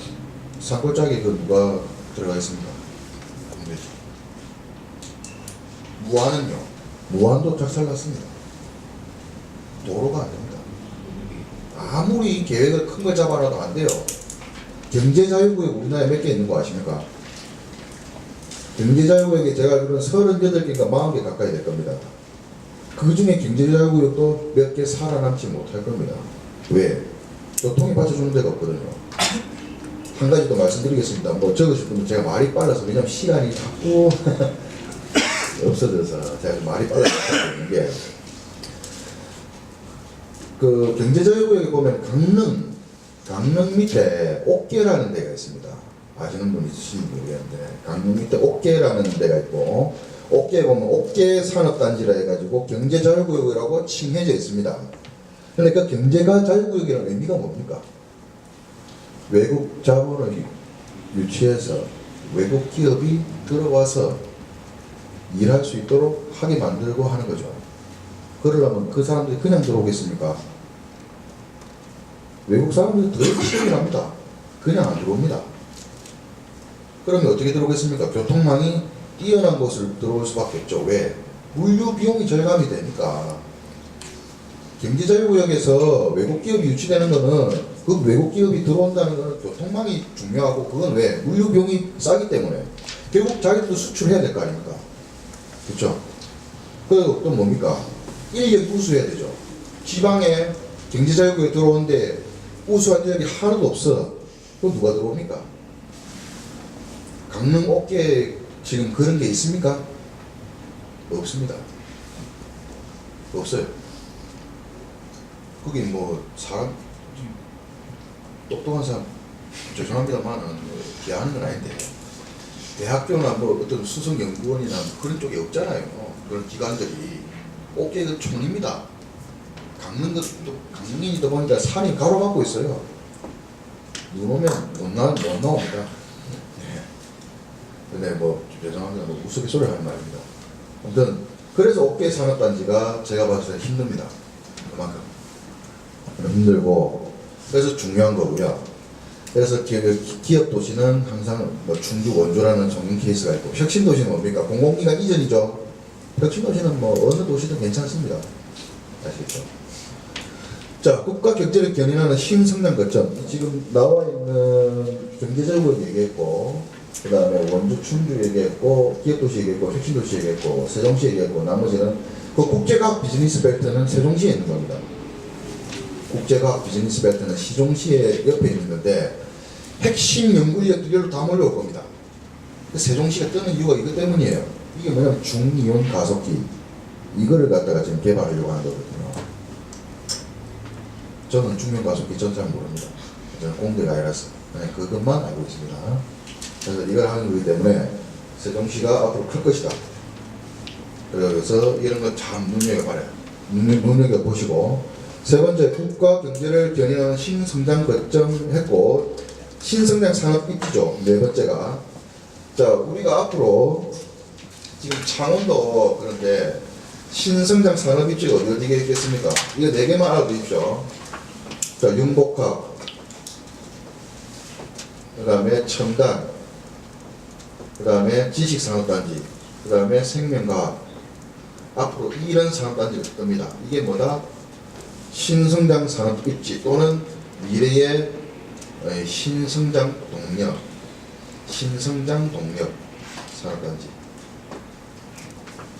산골짜기에 그 누가 들어가 있습니까? 안 되죠. 무안은요. 무안도 작살났습니다. 도로가 안 됩니다. 아무리 계획을 큰 걸 잡아놔도 안 돼요. 경제자유구역 우리나라에 몇 개 있는 거 아십니까? 경제자유구역에 제가 알기로는 38개인가 40개 가까이 될 겁니다. 그 중에 경제자유구역도 몇 개 살아남지 못할 겁니다. 왜? 교통이 받쳐주는 데가 없거든요. 한 가지 더 말씀드리겠습니다. 뭐 적으실 분은 제가 말이 빨라서 왜냐면 시간이 자꾸 없어져서 제가 말이 빨라서 있는 게 그 경제자유구역에 보면 강릉 밑에 옥계라는 데가 있습니다. 아시는 분 있으신지 모르겠는데 강릉 밑에 옥계라는 데가 있고 옥계에 보면 옥계 산업단지라 해가지고 경제자유구역이라고 칭해져 있습니다. 근데 그 경제자유구역이라는 의미가 뭡니까? 외국 자본을 유치해서 외국 기업이 들어와서 일할 수 있도록 하게 만들고 하는 거죠. 그러려면 그 사람들이 그냥 들어오겠습니까? 외국 사람들이 더 열심히 합니다. 그냥 안 들어옵니다. 그러면 어떻게 들어오겠습니까? 교통망이 뛰어난 곳을 들어올 수밖에 없죠. 왜? 물류 비용이 절감이 되니까. 경제자유구역에서 외국 기업이 유치되는 거는 그 외국 기업이 들어온다는 거는 교통망이 중요하고 그건 왜? 물류 비용이 싸기 때문에. 결국 자기들도 수출해야 될 거 아닙니까? 그렇죠? 그리고 또 뭡니까? 인력이 우수해야 되죠. 지방에 경제자유구역에 들어오는데 우수한 인력이 하나도 없어. 그럼 누가 들어옵니까? 강릉 옥계에 지금 그런 게 있습니까? 없습니다. 없어요. 거기 뭐 사람 똑똑한 사람 죄송합니다만 기하는 건 아닌데 대학교나 뭐 어떤 수석연구원이나 그런 쪽에 없잖아요. 그런 기관들이 옥계 그 촌입니다. 강릉이다 보니까 산이 가로막고 있어요. 눈 오면 못 나옵니다. 네. 근데 뭐 죄송합니다. 뭐 우스갯소리 하는 말입니다. 아무튼 그래서 옥계 산업단지가 제가 봤을 때 힘듭니다. 그만큼 힘들고 그래서 중요한 거고요. 그래서 기업 도시는 항상 뭐 충주 원주라는 전문 케이스가 있고 혁신 도시는 뭡니까? 공공기관 이전이죠. 혁신 도시는 뭐 어느 도시든 괜찮습니다. 아시겠죠? 자, 국가 경제를 견인하는 신성장 거점. 지금 나와 있는 경제자유구역 얘기했고, 그 다음에 원주, 충주 얘기했고, 기업도시 얘기했고, 혁신도시 얘기했고, 세종시 얘기했고, 나머지는 그 국제과학 비즈니스 벨트는 세종시에 있는 겁니다. 국제과학 비즈니스 벨트는 시종시에 옆에 있는 건데, 핵심 연구인력들이 여기로 다 몰려올 겁니다. 세종시가 뜨는 이유가 이것 때문이에요. 이게 뭐냐면 중이온 가속기. 이거를 갖다가 지금 개발하려고 하는 거거든요. 저는 중요한 가속기 전 잘 모릅니다. 저는 공대가 아니라서 그냥 그것만 알고 있습니다. 그래서 이걸 하는 거기 때문에 세종시가 앞으로 클 것이다. 그래서 이런 거 참 눈여겨봐요. 눈여겨보시고 세 번째 국가 경제를 견인하는 신성장 거점 했고 신성장 산업 입지죠. 네 번째가 자 우리가 앞으로 지금 창원도 그런데 신성장 산업 입지가 어디가 있겠습니까? 이거 네 개만 알아두십시오. 자, 융복합, 그 다음에 첨단, 그 다음에 지식산업단지, 그 다음에 생명과학. 앞으로 이런 산업단지가 뜹니다. 이게 뭐다? 신성장 산업 입지 또는 미래의 신성장 동력, 신성장 동력 산업단지.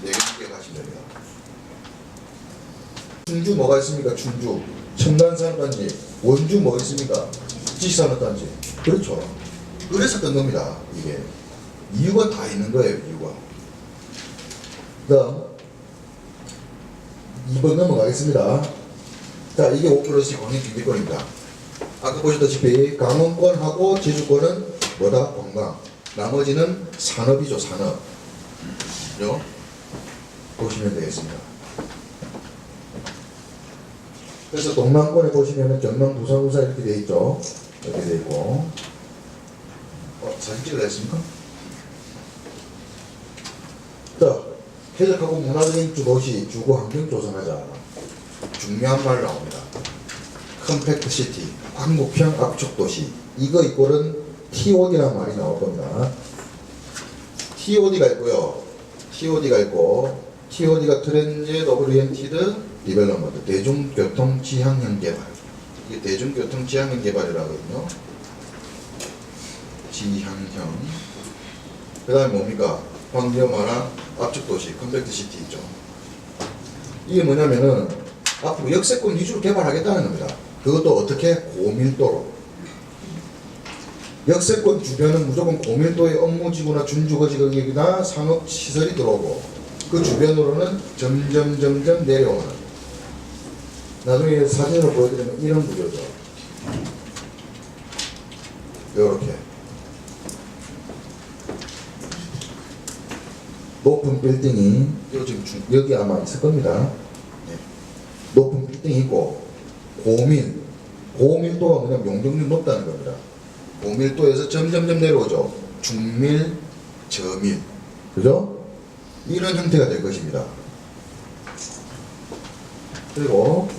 네 개 가시면 됩니다. 충주 뭐가 있습니까? 충주 첨단 산업단지. 원주 뭐가 있습니까? 지식산업단지. 그렇죠. 그래서 뜬 겁니다. 이게 이유가 다 있는 거예요. 이유가. 그다음 2번 넘어가겠습니다. 자, 이게 5플러스 광역 경제권입니다. 아까 보셨다시피 강원권하고 제주권은 뭐다? 관광. 나머지는 산업이죠. 산업. 그죠? 보시면 되겠습니다. 그래서 동남권에 보시면은 경남, 부산, 울산 이렇게 되어 있죠. 이렇게 되어 있고. 사진 찍으려 했습니까? 자, 쾌적하고 문화적인 주도시, 주거 환경 조성하자. 중요한 말 나옵니다. 컴팩트 시티, 광목형 압축 도시. 이거 이꼴은 TOD라는 말이 나올 겁니다. TOD가 있고요. TOD가 있고, TOD가 트랜짓 오리엔티드 디벨롭먼트, 대중교통 지향형 개발. 이게 대중교통 지향형 개발이라고 하거든요. 지향형. 그 다음에 뭡니까? 방금 말한 압축도시, 컴팩트 시티 있죠. 이게 뭐냐면은 앞으로 역세권 위주로 개발하겠다는 겁니다. 그것도 어떻게? 고밀도로. 역세권 주변은 무조건 고밀도의 업무지구나 준주거지구나 산업시설이 들어오고 그 주변으로는 점점 내려오는. 나중에 사진으로 보여드리면 이런 구조죠. 이렇게 높은 빌딩이 여기 아마 있을 겁니다. 네. 높은 빌딩이 있고 고밀도가 뭐냐면 용적률 높다는 겁니다. 고밀도에서 점점 내려오죠. 중밀, 저밀, 그죠? 이런 형태가 될 것입니다. 그리고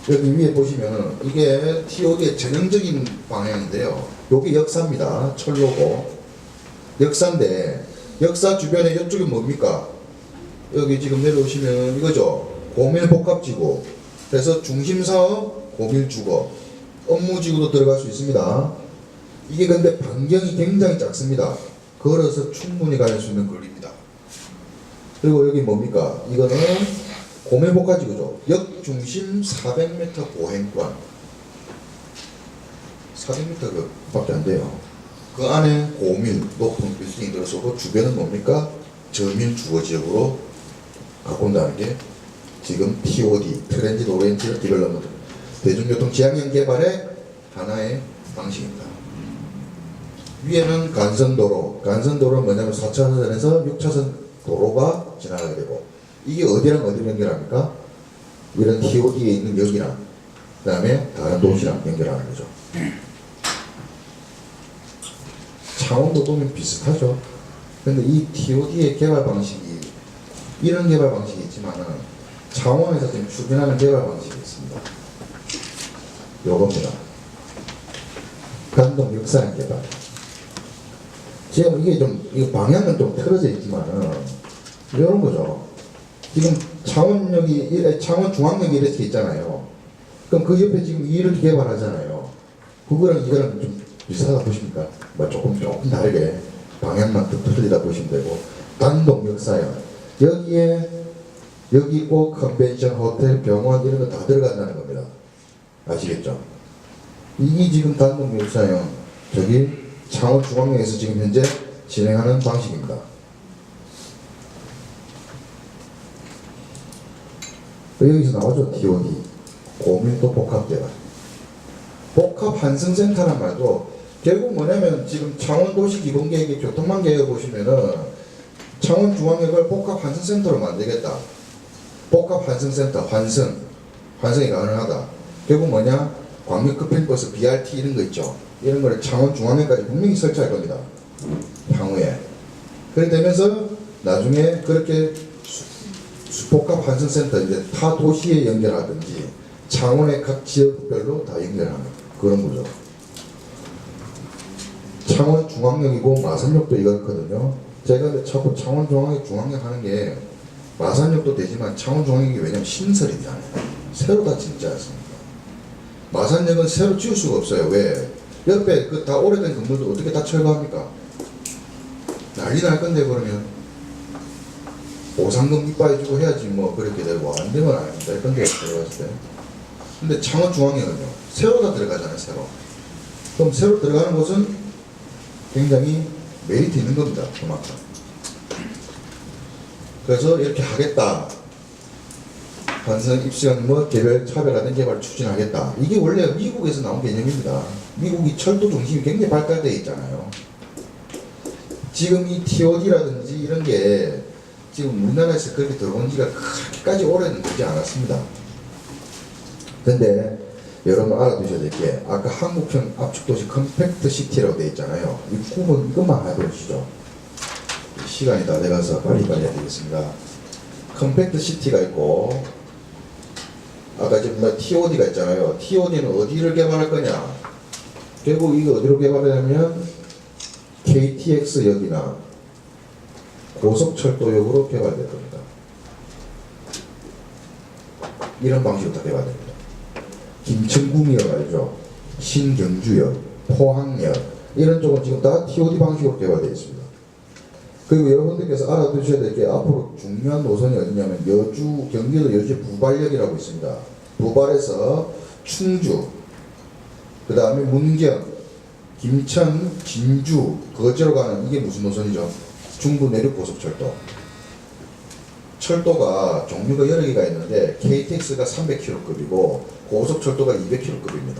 여기 위에 보시면 이게 TOD의 전형적인 방향인데요. 여기 역사입니다. 철로고 역사인데 역사 주변에 이쪽이 뭡니까? 여기 지금 내려오시면 이거죠. 고밀복합지구. 그래서 중심사업, 고밀주거, 업무지구도 들어갈 수 있습니다. 이게 근데 반경이 굉장히 작습니다. 걸어서 충분히 갈 수 있는 거리입니다. 그리고 여기 뭡니까? 이거는 고밀복합지구죠. 역중심 400m 보행권. 400m 밖에 안 돼요. 그 안에 고밀, 높은 빌딩이 들어서고 주변은 뭡니까? 저밀 주거지역으로 가꾼다는 게 지금 TOD, 트랜짓 오리엔티드 디벨롭먼트, 대중교통 지향형 개발의 하나의 방식입니다. 위에는 간선도로는 뭐냐면 4차선에서 6차선 도로가 지나가게 되고 이게 어디랑 어디를 연결합니까? 이런 TOD에 있는 여기랑 그 다음에 다른 도시랑 연결하는 거죠. 창원도 보면 비슷하죠. 근데 이 TOD의 개발 방식이 이런 개발 방식이 있지만은 창원에서 지금 추진하는 개발 방식이 있습니다. 요겁니다. 간동 역사형 개발. 지금 이게 좀 이 방향은 좀 틀어져 있지만은 이런 거죠. 지금 창원역이 창원 중앙역이 이렇게 있잖아요. 그럼 그 옆에 지금 이렇게 개발하잖아요. 그거랑 이거랑 좀 비슷하다 보십니까? 뭐 조금 다르게 방향만 좀 틀리다 보시면 되고 단독 역사형 여기에 여기 꼭 컨벤션 호텔 병원 이런 거 다 들어간다는 겁니다. 아시겠죠? 이게 지금 단독 역사형 저기 창원 중앙역에서 지금 현재 진행하는 방식입니다. 여기서 나오죠. TOD 고밀도 복합개발. 복합 환승센터란 말도 결국 뭐냐면 지금 창원도시기본계획의 교통망 계획을 보시면은 창원중앙역을 복합 환승센터로 만들겠다. 복합 환승센터 환승이 가능하다. 결국 뭐냐 광역급행버스 BRT 이런 거 있죠. 이런 거를 창원중앙역까지 분명히 설치할 겁니다. 향후에. 그래 되면서 나중에 그렇게 복합 환승센터 이제 타 도시에 연결하든지 창원의 각 지역별로 다 연결하는 그런 구조. 창원 중앙역이고 마산역도 이거거든요. 제가 근데 자꾸 창원 중앙역 하는 게 마산역도 되지만 창원 중앙역이 왜냐면 신설이 되잖아요. 새로 다 짓지 않습니까? 마산역은 새로 지을 수가 없어요. 왜? 옆에 그 다 오래된 건물도 어떻게 다 철거합니까? 난리 날 건데 그러면 보상금 이빠이 주고 해야지 뭐 그렇게 되고 안 되면 안 될 건데 들어갔을 때. 근데 창원 중앙역은요 새로 다 들어가잖아요. 새로. 그럼 새로 들어가는 곳은 굉장히 메리트 있는 겁니다. 그만큼. 그래서 이렇게 하겠다. 관성 입시형 뭐 개별 차별화된 개발 추진하겠다. 이게 원래 미국에서 나온 개념입니다. 미국이 철도 중심이 굉장히 발달되어 있잖아요. 지금 이 TOD라든지 이런 게 지금 우리나라에서 그렇게 들어온 지가 그렇게까지 오래는 되지 않았습니다. 근데 여러분 알아두셔야 될 게 아까 한국형 압축도시 컴팩트 시티라고 되어 있잖아요. 이 구분 이것만 해보시죠. 시간이 다 돼가서 빨리빨리 해야 되겠습니다. 컴팩트 시티가 있고 아까 지금 TOD가 있잖아요. TOD는 어디를 개발할 거냐? 결국 이거 어디로 개발하냐면 KTX역이나 고속철도역으로 개발될 겁니다. 이런 방식으로 다 개발됩니다. 김천궁역 알죠? 신경주역, 포항역 이런 쪽은 지금 다 TOD 방식으로 개발되어 있습니다. 그리고 여러분들께서 알아두셔야 될 게 앞으로 중요한 노선이 어디냐면 여주, 경기도 여주 부발역이라고 있습니다. 부발에서 충주, 그 다음에 문경, 김천, 진주, 거제로 가는 이게 무슨 노선이죠? 중부 내륙 고속철도. 철도가 종류가 여러 개가 있는데 KTX가 300km급이고 고속철도가 200km급입니다.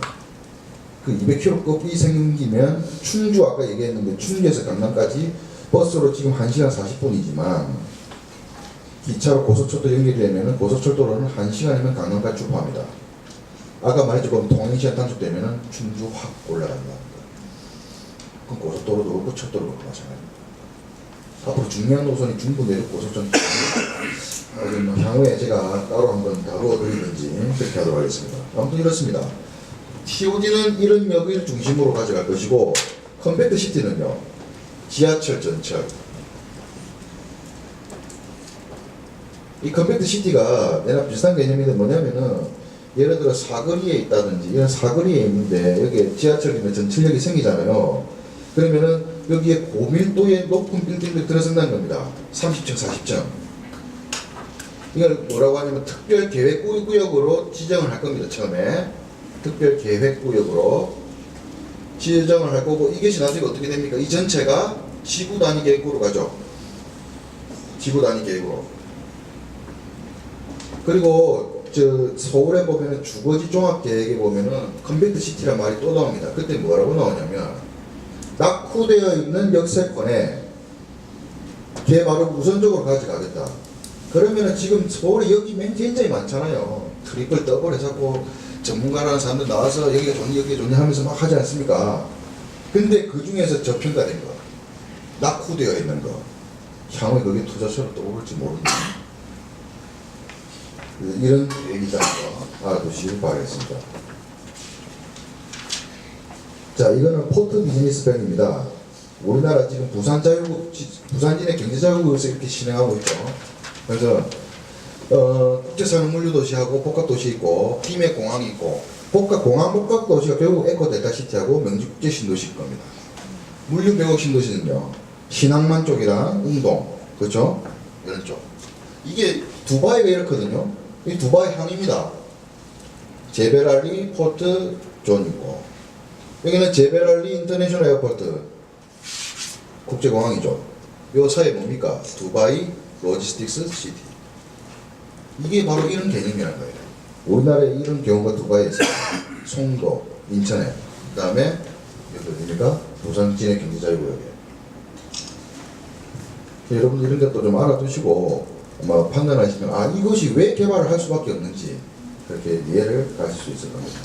그 200km급이 생기면 충주 아까 얘기했는데 충주에서 강남까지 버스로 지금 1시간 40분이지만 기차로 고속철도 연결되면 고속철도로는 1시간이면 강남까지 출발합니다. 아까 말했죠. 그럼 통행시간 단축되면 충주 확 올라간다. 그럼 고속도로도 그렇고 철도도 그렇고 마찬가지입니다. 앞으로 중요한 노선이 중부 내륙 고속철도 향후에 제가 따로 한번 다루어 드리든지 그렇게 하도록 하겠습니다. 아무튼 이렇습니다. TOD는 이런 역을 중심으로 가져갈 것이고 컴팩트 시티는요 지하철 전철. 이 컴팩트 시티가 내가 비슷한 개념인데 뭐냐면은 예를 들어 사거리에 있다든지 이런 사거리에 있는데 여기에 지하철이나 전철역이 생기잖아요. 그러면은 여기에 고밀도의 높은 빌딩들 들어선다는 겁니다. 30층, 40층. 이걸 뭐라고 하냐면 특별계획구역으로 지정을 할 겁니다. 처음에 특별계획구역으로 지정을 할 거고 이것이 나중에 어떻게 됩니까? 이 전체가 지구 단위 계획으로 가죠. 지구 단위 계획으로. 그리고 서울에 보면은 주거지 종합계획에 보면은 컴팩트 시티란 말이 또 나옵니다. 그때 뭐라고 나오냐면 낙후되어 있는 역세권에 개발을 우선적으로 가져가겠다. 그러면은 지금 서울에 여기 굉장히 많잖아요. 트리플 더블 해서 전문가라는 사람들 나와서 여기가 좋니 여기가 좋니 하면서 막 하지 않습니까? 근데 그 중에서 저평가된 거, 낙후되어 있는 거, 향후에 거기에 투자처로 또 올지 모른다. 이런 얘기잖아요. 알아두시길 바라겠습니다. 자, 이거는 포트 비즈니스 밴입니다. 우리나라 지금 부산진의 경제자유국에서 이렇게 진행하고 있죠. 그래서 국제산업 물류도시하고 복합도시 있고 김해 공항이 있고 공항 복합도시가 결국 에코델타시티하고 명지국제신도시일 겁니다. 물류 배역 신도시는요 신항만 쪽이랑 운동 그렇죠? 이런 쪽. 이게 두바이가 이렇거든요. 이 두바이 항입니다. 제벨알리 포트 존이고 여기는 제벨알리 인터내셔널 에어포트 국제공항이죠. 요 사이에 뭡니까? 두바이 로지스틱스 시티. 이게 바로 이런 개념이라는 거예요. 우리나라에 이런 경우가 두바이에 있어요. 송도, 인천에, 그 다음에 여기 어디입니까? 부산 진해 경제자유구역에. 여러분들 이런 것도 좀 알아두시고 아마 판단하시면 아 이것이 왜 개발을 할 수밖에 없는지 그렇게 이해를 가질 수 있을 겁니다.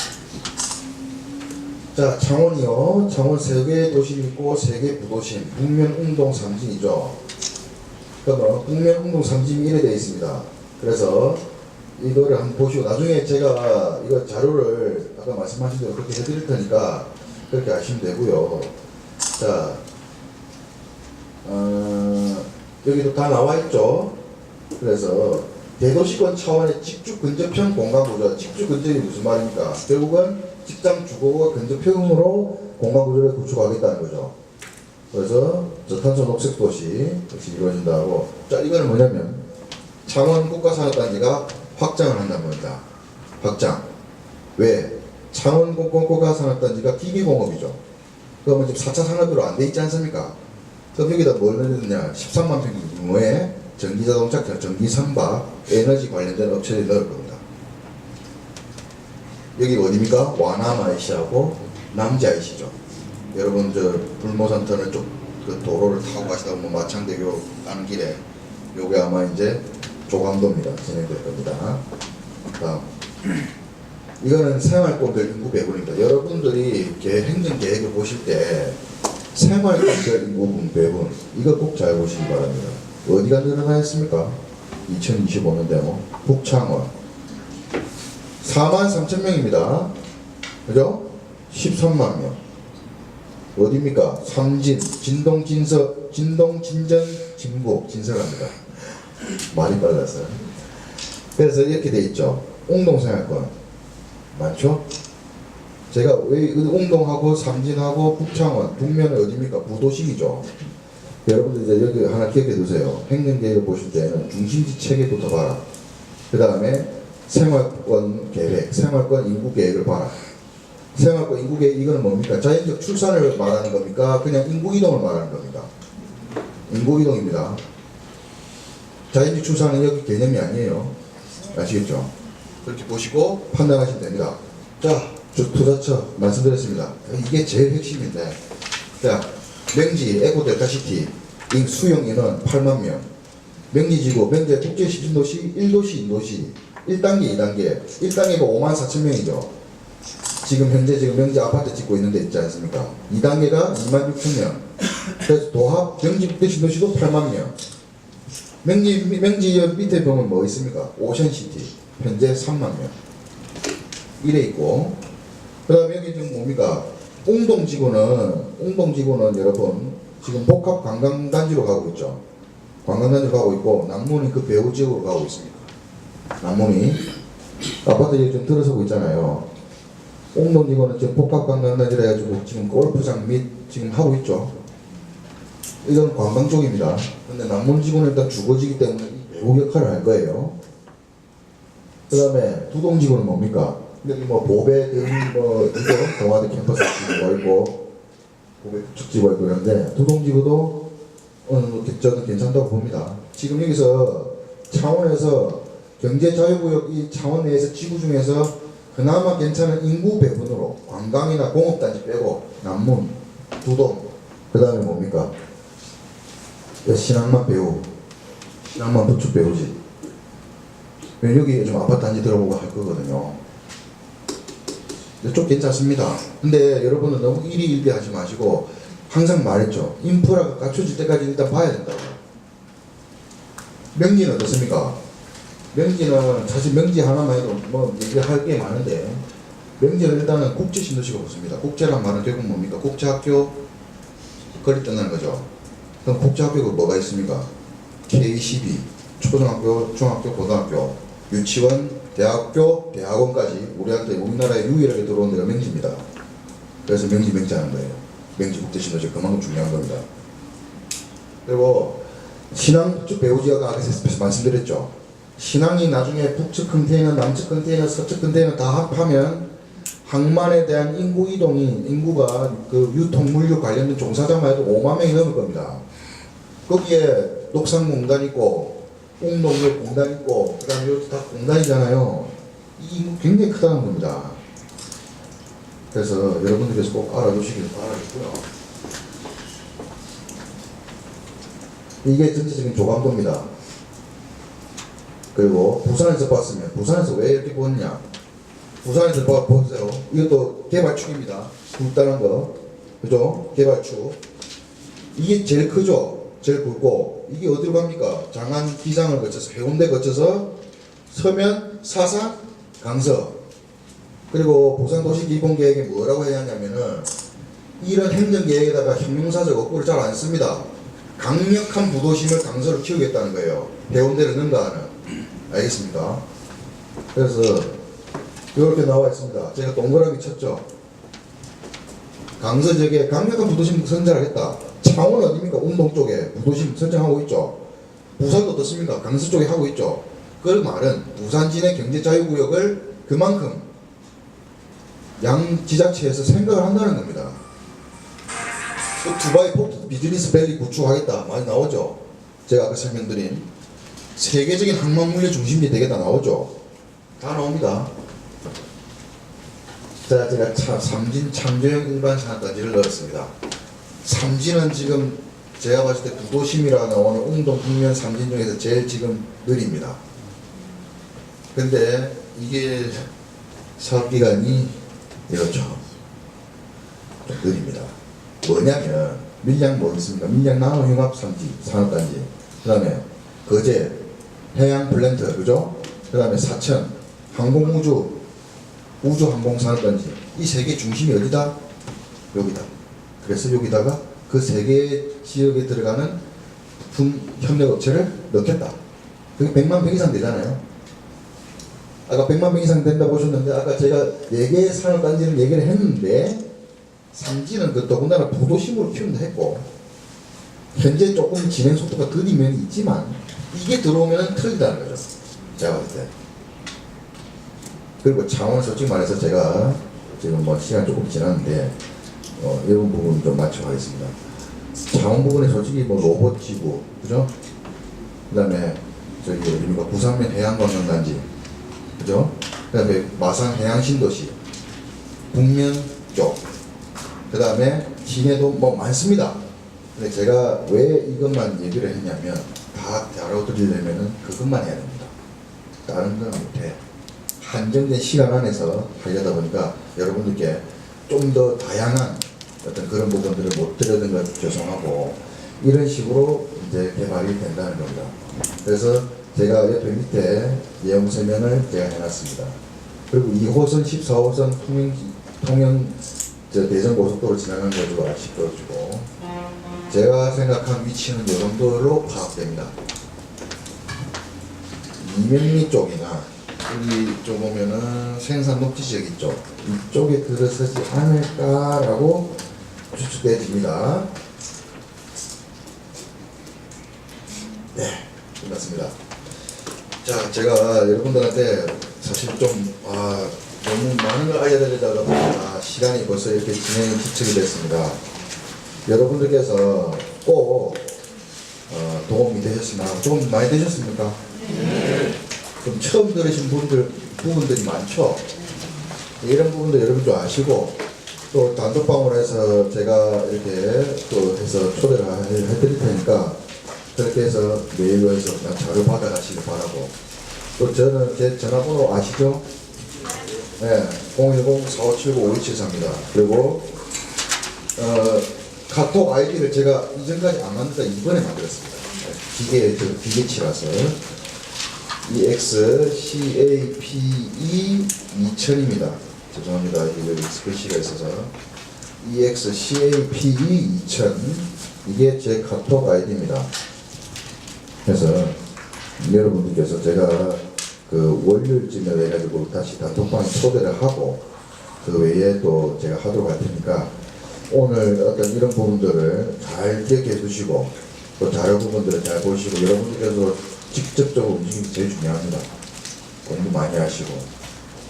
자, 창원이요. 창원 3개의 도시 있고 3개 부도심, 북면, 웅동, 삼진이죠. 그러면 북면, 웅동, 삼진이 이래 되어 있습니다. 그래서 이거를 한번 보시고 나중에 제가 이거 자료를 아까 말씀하신 대로 그렇게 해드릴 테니까 그렇게 하시면 되고요. 자, 여기도 다 나와 있죠. 그래서 대도시권 차원의 직주 근접형 공간구조. 직주 근접이 무슨 말입니까? 결국은 직장 주거와 근접형으로 공간구조를 구축하겠다는 거죠. 그래서 저탄소 녹색 도시 역시 이루어진다고. 자, 이거는 뭐냐면 창원 국가산업단지가 확장을 한다는 겁니다. 확장. 왜? 창원 국가산업단지가 기계공업이죠. 그러면 지금 4차 산업으로 안 돼 있지 않습니까? 그럼 여기다 뭘 넣느냐? 13만 평 규모의 전기자동차, 전기선박, 에너지 관련된 업체를 넣을 겁니다. 여기가 어디입니까? 와나마이시하고 남지아이시죠. 여러분 저 불모산 터널 쪽 그 도로를 타고 가시다 보면 마창대교 가는 길에 요게 아마 이제 조감도입니다. 진행될 겁니다. 다음. 이거는 생활권별 인구 배분입니다. 여러분들이 행정 계획을 보실 때 생활권별 인구 배분 이거 꼭 잘 보시기 바랍니다. 어디가 늘어나있습니까? 2025년대로 북창원 43,000명입니다. 그죠? 13만 명. 어디입니까? 삼진, 진동, 진전, 진북, 진설합니다. 말이 빨랐어요. 그래서 이렇게 돼 있죠. 옹동생활권 많죠? 제가 왜 옹동하고 삼진하고 북창원, 북면은 어디입니까? 부도심이죠. 여러분들 이제 여기 하나 기억해 두세요. 행정계획을 보실 때는 중심지 체계부터 봐라. 그 다음에 생활권 계획, 생활권 인구 계획을 봐라. 생활권 인구 계획 이거는 뭡니까? 자연적 출산을 말하는 겁니까? 그냥 인구 이동을 말하는 겁니까? 인구 이동입니다. 자연적 출산은 여기 개념이 아니에요. 아시겠죠? 그렇게 보시고 판단하시면 됩니다. 자, 투자처 말씀드렸습니다. 이게 제일 핵심인데, 자, 명지 에코델타시티 수용 인원 8만 명. 명지지구, 명지의 국제시진도시 1도시, 인도시 1단계, 2단계. 1단계가 5만 4천 명이죠. 지금 현재 명지 아파트 짓고 있는 데 있지 않습니까? 2단계가 2만 6천 명. 그래서 도합 명지 국제신도시도 8만 명. 명지 밑에 보면 뭐 있습니까? 오션시티 현재 3만 명. 이래 있고, 그 다음에 여기 지금 뭡니까? 옹동지구는 여러분 지금 복합 관광단지로 가고 있죠. 관광단지로 가고 있고, 남문이 그 배후 지역으로 가고 있습니다. 남문이 아파트에 좀 들어서고 있잖아요. 옹동지구는 지금 복합 관광단지라 해가지고 지금 골프장 및 지금 하고 있죠. 이건 관광 쪽입니다. 근데 남문지구는 일단 주거지기 때문에 배후 역할을 할 거예요. 그 다음에 두동지구는 뭡니까? 여기 뭐 보배 뭐 이거 동아대 캠퍼스 지구가 있고 보배 축지구가 있고 그런데 두동지구도 저는 괜찮다고 봅니다. 지금 여기서 창원에서 경제자유구역 이 창원 내에서 지구 중에서 그나마 괜찮은 인구 배분으로 관광이나 공업단지 빼고 남문, 두동 그 다음에 뭡니까? 신항만 배우, 신항만 부축 배우지. 여기 좀 아파트 단지 들어보고 할 거거든요. 좀 괜찮습니다. 근데 여러분은 너무 일희일비하지 마시고 항상 말했죠. 인프라가 갖춰질 때까지 일단 봐야 된다고. 명지는 어떻습니까? 명지는 사실 명지 하나만 해도 뭐 얘기할 게 많은데 명지는 일단은 국제신도시가 없습니다. 국제란 말은 결국 뭡니까? 국제학교 거리 떠나는 거죠. 그럼 국제학교가 뭐가 있습니까? K12 초등학교, 중학교, 고등학교, 유치원, 대학교, 대학원까지 우리나라에 유일하게 들어온 데가 명지입니다. 그래서 명지하는 거예요. 명지 국제신도시 그만큼 중요한 겁니다. 그리고 신항 북측 배후지역가 아까 말씀드렸죠. 신항이 나중에 북측 컨테이너, 남측 컨테이너, 서측 컨테이너 다 합하면 항만에 대한 인구 이동이 인구가 그 유통 물류 관련된 종사자만 해도 5만 명이 넘을 겁니다. 거기에 녹산공단 있고 옹동에 공단 있고 그 다음에 여기 다 공단이잖아요. 이 인구 굉장히 크다는 겁니다. 그래서 여러분들께서 꼭 알아주시길 바라겠고요. 이게 전체적인 조감도입니다. 그리고 부산에서 봤으면 부산에서 왜 이렇게 보느냐? 부산에서 보세요. 이것도 개발축입니다. 굵다는 거, 그죠? 개발축. 이게 제일 크죠? 제일 굵고 이게 어디로 갑니까? 장안 기장을 거쳐서 해운대 거쳐서 서면, 사상, 강서. 그리고 부산도시기본계획에 뭐라고 해야 하냐면은 이런 행정계획에다가 형용사적 어구를 잘 안 씁니다. 강력한 부도심을 강서로 키우겠다는 거예요. 해운대를 능가하는. 알겠습니까? 그래서 이렇게 나와 있습니다. 제가 동그라미 쳤죠. 강서 지역에 강력한 부도심 선정하겠다. 창원 어디입니까? 운동 쪽에 부도심 선정하고 있죠. 부산도 어떻습니까? 강서 쪽에 하고 있죠. 그 말은 부산 진해 경제자유구역을 그만큼 양 지자체에서 생각을 한다는 겁니다. 또 두바이 포트 비즈니스 밸리 구축하겠다 많이 나오죠. 제가 아까 설명드린 세계적인 항만물류 중심지 되겠다 나오죠. 다 나옵니다. 자, 제가 삼진 창조형 일반 산업단지를 넣었습니다. 삼진은 지금 제가 봤을 때 부도심이라 나오는 웅동 북면 삼진 중에서 제일 지금 느립니다. 근데 이게 사업기간이 이렇죠. 좀 느립니다. 뭐냐면 밀양 뭐 있습니까? 밀양 나노융합산지 산업단지, 그 다음에 거제 해양 플랜트, 그죠? 그 다음에 사천 항공우주 우주항공산업단지. 이 세 개 중심이 어디다? 여기다. 그래서 여기다가 그 세 개 지역에 들어가는 협력업체를 넣겠다. 그게 100만 평 이상 되잖아요. 아까 100만 평 이상 된다고 보셨는데, 아까 제가 4개의 산업단지를 얘기를 했는데, 삼지는 그 더군다나 부도심으로 키운다 했고, 현재 조금 진행 속도가 더디면 있지만, 이게 들어오면 틀리다는 거죠. 제가 봤을 때. 그리고 창원 솔직히 말해서 제가 지금 뭐 시간 조금 지났는데, 이런 부분 좀 맞춰가겠습니다. 창원 부분에 솔직히 뭐 로봇 지구, 그죠? 그 다음에 저기 어디입니까? 부산면 해양관광단지, 그죠? 그 다음에 마산 해양신도시, 북면 쪽, 그 다음에 진해도 뭐 많습니다. 근데 제가 왜 이것만 얘기를 했냐면, 다 다뤄드리려면은 그것만 해야 됩니다. 다른 건 못해. 한정된 시간 안에서 하려다 보니까 여러분들께 좀 더 다양한 어떤 그런 부분들을 못 드려는 건 죄송하고, 이런 식으로 이제 개발이 된다는 겁니다. 그래서 제가 옆에 밑에 내용 설명을 제가 해놨습니다. 그리고 2호선, 14호선 통영 대전고속도로 지나가는 거로 아시고, 제가 생각한 위치는 이 정도로 파악됩니다. 이명리 쪽이나 여기 쪽 보면은 생산 녹지 지역 있죠. 이쪽에 들어서지 않을까라고 추측되집니다. 네, 끝났습니다. 자, 제가 여러분들한테 사실 좀 너무 많은 걸 알려드리다가 보니까 시간이 벌써 이렇게 진행이 지척이 됐습니다. 여러분들께서 꼭 도움이 되셨으나 좀 많이 되셨습니까? 네. 좀 처음 들으신 부분들이 많죠. 이런 부분도 여러분 좀 아시고, 또 단톡방으로 해서 제가 이렇게 또 해서 초대를 해드릴 테니까 그렇게 해서 메일로 해서 그냥 자료 받아가시길 바라고, 또 저는 제 전화번호 아시죠? 네, 010-4579-5274입니다. 그리고 카톡 아이디를 제가 이전까지 안 만들다 이번에 만들었습니다. 기계치라서 EXCAPE 2000입니다. 죄송합니다. 여기 글씨가 있어서 EXCAPE 2000, 이게 제 카톡 아이디입니다. 그래서 여러분들께서 제가 그 월요일쯤에 해가지고 다시 단톡방에 초대를 하고, 그 외에 또 제가 하도록 할 테니까 오늘 어떤 이런 부분들을 잘 기억해 두시고, 또 자료 부분들을 잘 보시고, 여러분들께서 직접적으로 움직이는 게 제일 중요합니다. 공부 많이 하시고,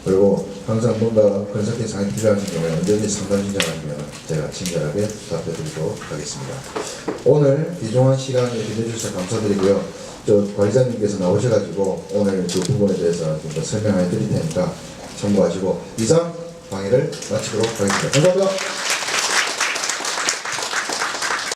그리고 항상 뭔가 컨설팅 상이 필요하신 경우에 언제든지 상담 신청하시면 제가 친절하게 답해드리도록 하겠습니다. 오늘 귀중한 시간 내주셔서 감사드리고요. 저 관리자님께서 나오셔가지고 오늘 그 부분에 대해서 좀 더 설명해 드릴 테니까 참고하시고, 이상 강의를 마치도록 하겠습니다. 감사합니다.